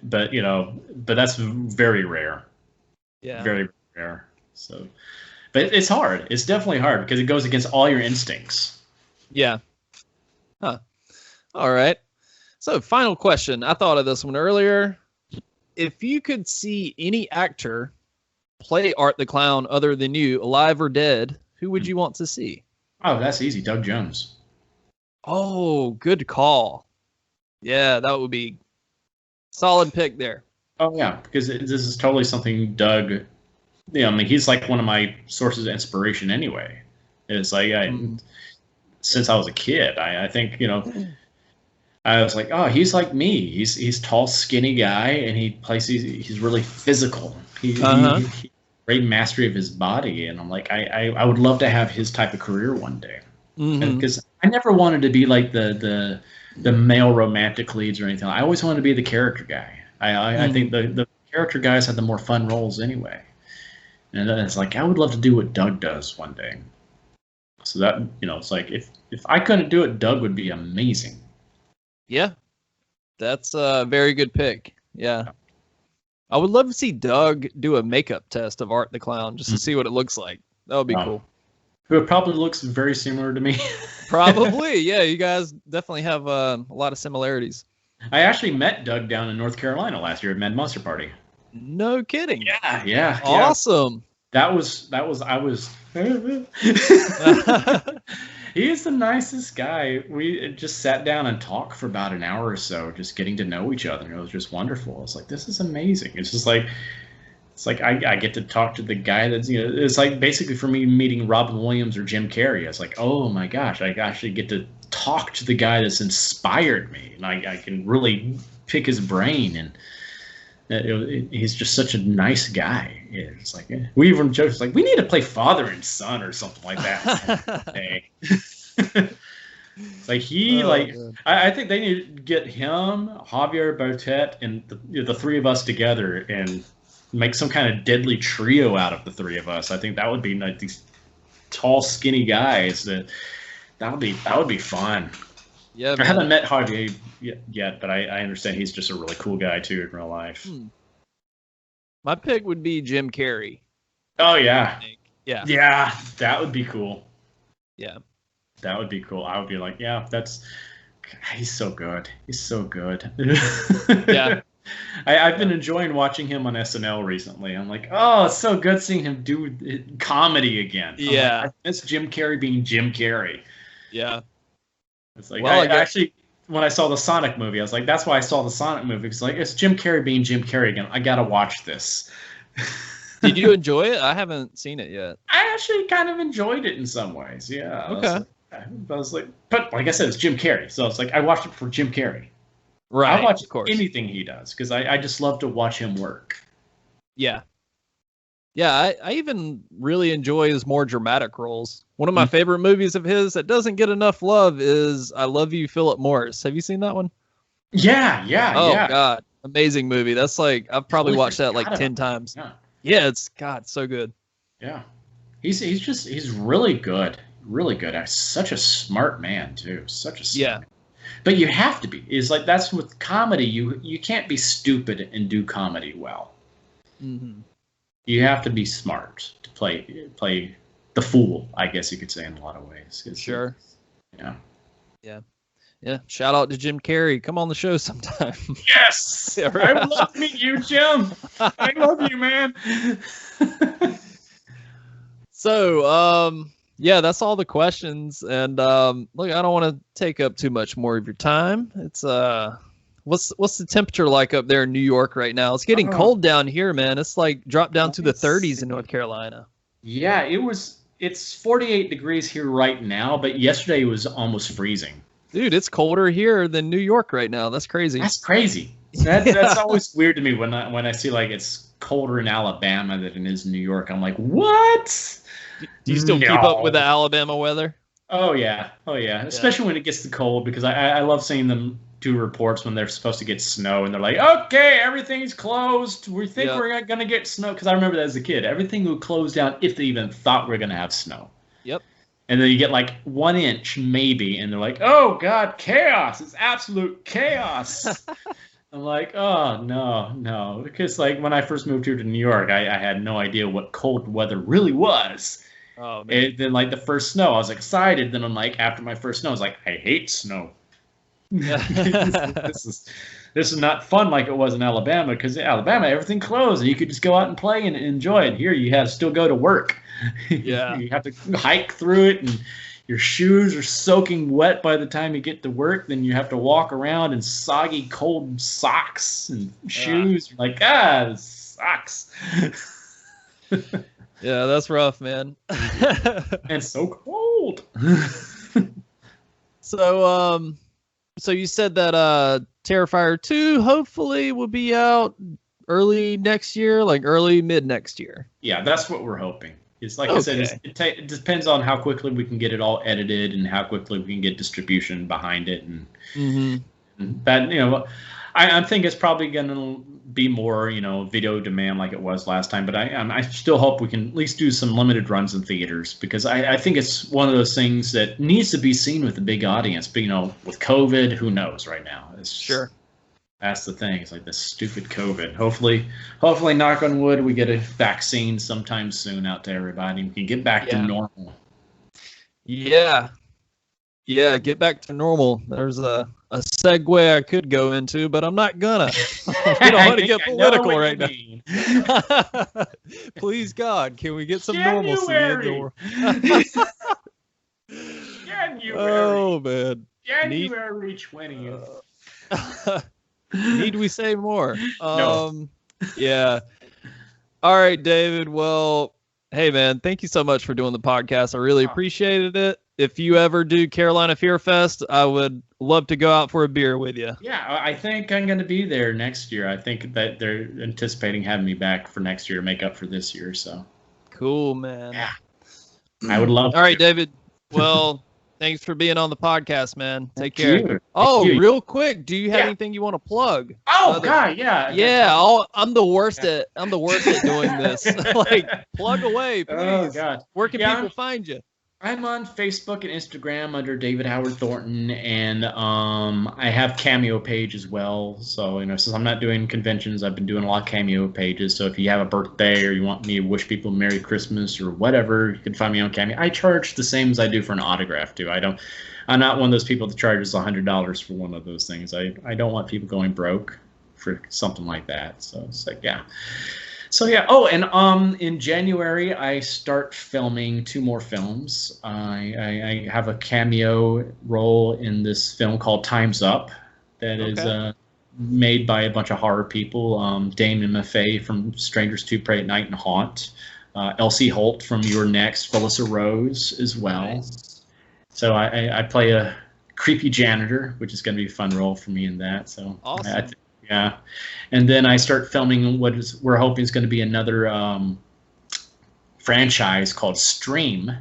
that's very rare. Yeah, very rare. So, but it's hard. It's definitely hard because it goes against all your instincts. Yeah. Huh. All right. So, final question. I thought of this one earlier. If you could see any actor play Art the Clown other than you, alive or dead, who would you want to see? Oh, that's easy. Doug Jones. Oh, good call. Yeah, that would be solid pick there. Oh, yeah, because this is totally something Doug, I mean, he's like one of my sources of inspiration anyway. It's like, since I was a kid, I think, I was like, oh, he's like me. He's tall, skinny guy, and he plays. He's really physical. He great mastery of his body, and I'm like, I would love to have his type of career one day. Because I never wanted to be like the male romantic leads or anything. I always wanted to be the character guy. I think the character guys had the more fun roles anyway. And then it's like, I would love to do what Doug does one day. So that it's like if I couldn't do it, Doug would be amazing. Yeah, that's a very good pick. Yeah. I would love to see Doug do a makeup test of Art the Clown just to see what it looks like. That would be cool. It probably looks very similar to me. Probably, yeah. You guys definitely have a lot of similarities. I actually met Doug down in North Carolina last year at Mad Monster Party. No kidding. Yeah. Awesome. I was he is the nicest guy. We just sat down and talked for about an hour or so, just getting to know each other. It was just wonderful. It's like, this is amazing. It's just like, I get to talk to the guy that's, it's like basically for me meeting Robin Williams or Jim Carrey. It's like, oh my gosh, I actually get to talk to the guy that's inspired me. And I can really pick his brain, and he's just such a nice guy. It's like, we even joked, like, we need to play father and son or something like that. It's like I think they need to get him, Javier Botet, and the three of us together and make some kind of deadly trio out of the three of us. I think that would be like these tall, skinny guys. That would be fun. Yeah, I haven't met Javier yet, but I understand he's just a really cool guy too in real life. My pick would be Jim Carrey. Oh yeah. Yeah, that would be cool. Yeah, that would be cool. I would be like, yeah, he's so good. He's so good. Yeah. I've been enjoying watching him on SNL recently. I'm like, oh, it's so good seeing him do comedy again. Yeah. Like, I miss Jim Carrey being Jim Carrey. Yeah. It's like, actually, when I saw the Sonic movie, I was like, that's why I saw the Sonic movie. It's like, it's Jim Carrey being Jim Carrey again. I got to watch this. Did you enjoy it? I haven't seen it yet. I actually kind of enjoyed it in some ways. Yeah. Okay. I was like, but like I said, it's Jim Carrey. So it's like, I watched it for Jim Carrey. Right. I watch of course. anything he does because I just love to watch him work. Yeah. Yeah, I even really enjoy his more dramatic roles. One of my favorite movies of his that doesn't get enough love is I Love You, Philip Morris. Have you seen that one? Yeah. Oh, God. Amazing movie. That's like, I've probably watched that like 10 times. Yeah, it's, God, so good. Yeah. He's really good. Really good. Such a smart man too. Such a smart man. But you have to be. It's like that's with comedy. You can't be stupid and do comedy well. Mm-hmm. You have to be smart to play the fool, I guess you could say, in a lot of ways. Sure. Yeah. Shout out to Jim Carrey. Come on the show sometime. Yes. I would love to meet you, Jim. I love you, man. So, yeah, that's all the questions. And look, I don't want to take up too much more of your time. It's what's the temperature like up there in New York right now? It's getting cold down here, man. It's like dropped down to the 30s in North Carolina. Yeah, it's 48 degrees here right now, but yesterday it was almost freezing. Dude, it's colder here than New York right now. That's crazy. That's crazy. That's always weird to me when I see like it's colder in Alabama than it is in New York. I'm like, what? Do you still keep up with the Alabama weather? Oh yeah. Especially when it gets too cold, because I love seeing them do reports when they're supposed to get snow and they're like, okay, everything's closed. We think we're gonna get snow, because I remember that as a kid. Everything would close down if they even thought we're gonna have snow. Yep. And then you get like 1 inch maybe, and they're like, oh God, chaos! It's absolute chaos. I'm like, oh no, because like when I first moved here to New York, I had no idea what cold weather really was. Oh man. And then like the first snow, I was excited. Then I'm like, after my first snow, I was like, I hate snow. this is not fun like it was in Alabama, because in Alabama everything closed and you could just go out and play and enjoy it. Here you have to still go to work. Yeah. You have to hike through it, and your shoes are soaking wet by the time you get to work. Then you have to walk around in soggy, cold socks and shoes. You're like, this sucks. Yeah, that's rough, man. And so cold. So you said that Terrifier 2 hopefully will be out early next year, like early mid next year. Yeah, that's what we're hoping. It's like I said, it depends on how quickly we can get it all edited and how quickly we can get distribution behind it. And that, I think it's probably going to be more, video demand like it was last time. But I still hope we can at least do some limited runs in theaters, because I think it's one of those things that needs to be seen with a big audience. But, with COVID, who knows right now? Sure. That's the thing. It's like this stupid COVID. Hopefully, knock on wood, we get a vaccine sometime soon out to everybody. We can get back to normal. Yeah. Yeah, get back to normal. There's a segue I could go into, but I'm not gonna. We don't want to get political right now. Please, God, can we get some normalcy in the world? January. Oh, man. January 20th. Need we say more? No. Yeah. All right, David. Well, hey, man, thank you so much for doing the podcast. I really appreciated it. If you ever do Carolina Fear Fest, I would love to go out for a beer with you. Yeah, I think I'm going to be there next year. I think that they're anticipating having me back for next year to make up for this year. So cool, man. Yeah, I would love. All right, David. Well, thanks for being on the podcast, man. Take care. Oh, real quick, do you have anything you want to plug? Oh, God, yeah. Yeah, I'm the worst at doing this. Like, plug away, please. Oh, God. Where can people find you? I'm on Facebook and Instagram under David Howard Thornton, and I have Cameo page as well. So, since I'm not doing conventions, I've been doing a lot of Cameo pages. So if you have a birthday or you want me to wish people Merry Christmas or whatever, you can find me on Cameo. I charge the same as I do for an autograph too. I'm not one of those people that charges $100 for one of those things. I don't want people going broke for something like that. So it's like, yeah. So yeah. Oh, and in January I start filming 2 more films. I have a cameo role in this film called Time's Up that is made by a bunch of horror people. Damon Maffei from Strangers Too Prey at Night and Haunt. Elsie Holt from You're Next, Felissa Rose as well. Nice. So I play a creepy janitor, which is going to be a fun role for me in that. So awesome. Yeah, and then I start filming what we're hoping is going to be another franchise called Stream.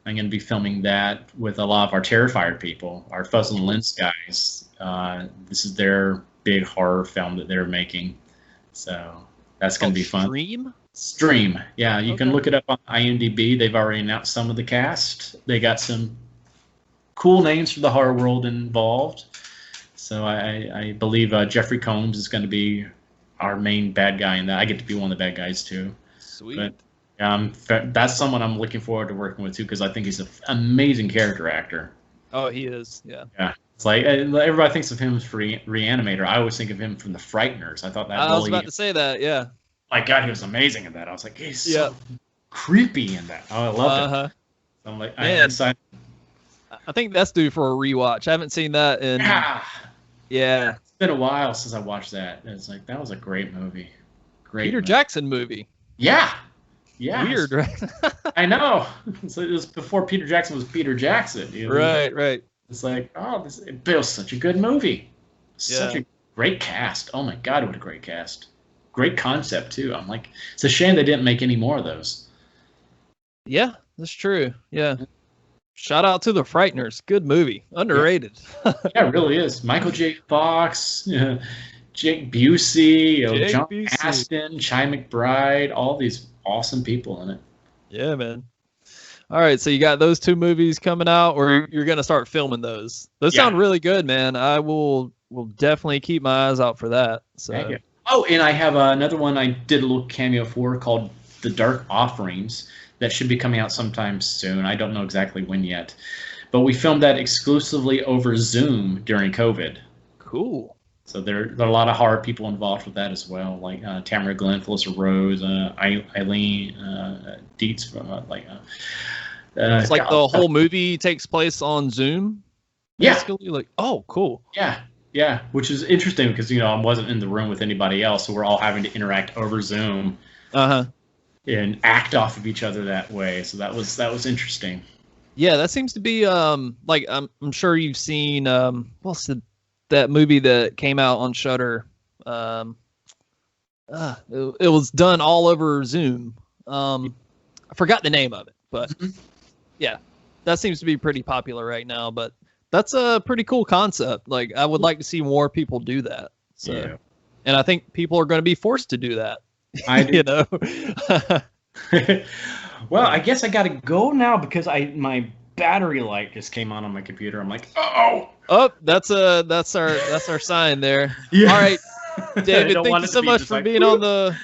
I'm going to be filming that with a lot of our Terrifier people, our Fuzz and Lens guys. This is their big horror film that they're making, so that's going to be fun. Stream. Yeah, you can look it up on IMDb. They've already announced some of the cast. They got some cool names for the horror world involved. So I believe Jeffrey Combs is going to be our main bad guy in that. I get to be one of the bad guys too. Sweet. But that's someone I'm looking forward to working with too, because I think he's an amazing character actor. Oh, he is. Yeah. Yeah. It's like everybody thinks of him as Reanimator. I always think of him from The Frighteners. I thought that. I was about to say that. Yeah. My God, he was amazing in that. I was like, he's so creepy in that. Oh, I love it. I'm like, I'm excited. I think that's due for a rewatch. I haven't seen that in. Yeah. It's been a while since I watched that. It's like, that was a great movie. Great Peter Jackson movie. Yeah. Yeah. Weird, right? I know. So it was before Peter Jackson was Peter Jackson. You know? Right. It's like, it was such a good movie. Such a great cast. Oh my God, what a great cast. Great concept too. I'm like, it's a shame they didn't make any more of those. Yeah, that's true. Yeah. Shout out to The Frighteners. Good movie. Underrated. Yeah, it really is. Michael J. Fox, Jake Busey, John Astin, Chi McBride, all these awesome people in it. Yeah, man. All right, so you got those two movies coming out, or you're going to start filming those. Those sound really good, man. I will definitely keep my eyes out for that. So. Oh, and I have another one I did a little cameo for called The Dark Offerings that should be coming out sometime soon. I don't know exactly when yet. But we filmed that exclusively over Zoom during COVID. Cool. So there are a lot of horror people involved with that as well, like Tamara Glenn, Felissa Rose, Eileen Dietz. It's like the whole movie takes place on Zoom? Basically? Like, oh, cool. Yeah, which is interesting because, I wasn't in the room with anybody else, so we're all having to interact over Zoom and act off of each other that way. So that was interesting. Yeah, that seems to be like I'm sure you've seen that movie that came out on Shudder. It was done all over Zoom. I forgot the name of it, but yeah, that seems to be pretty popular right now. But that's a pretty cool concept. Like, I would like to see more people do that. So, and I think people are going to be forced to do that. I do. Well, I guess I got to go now because my battery light just came on my computer. I'm like, oh, that's our sign there. Yeah. All right, David, thank you so much for being on the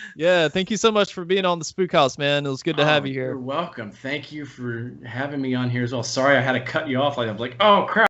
thank you so much for being on the Spook House, man. It was good to have you here. You're welcome. Thank you for having me on here as well. Sorry I had to cut you off. I'm like, oh crap.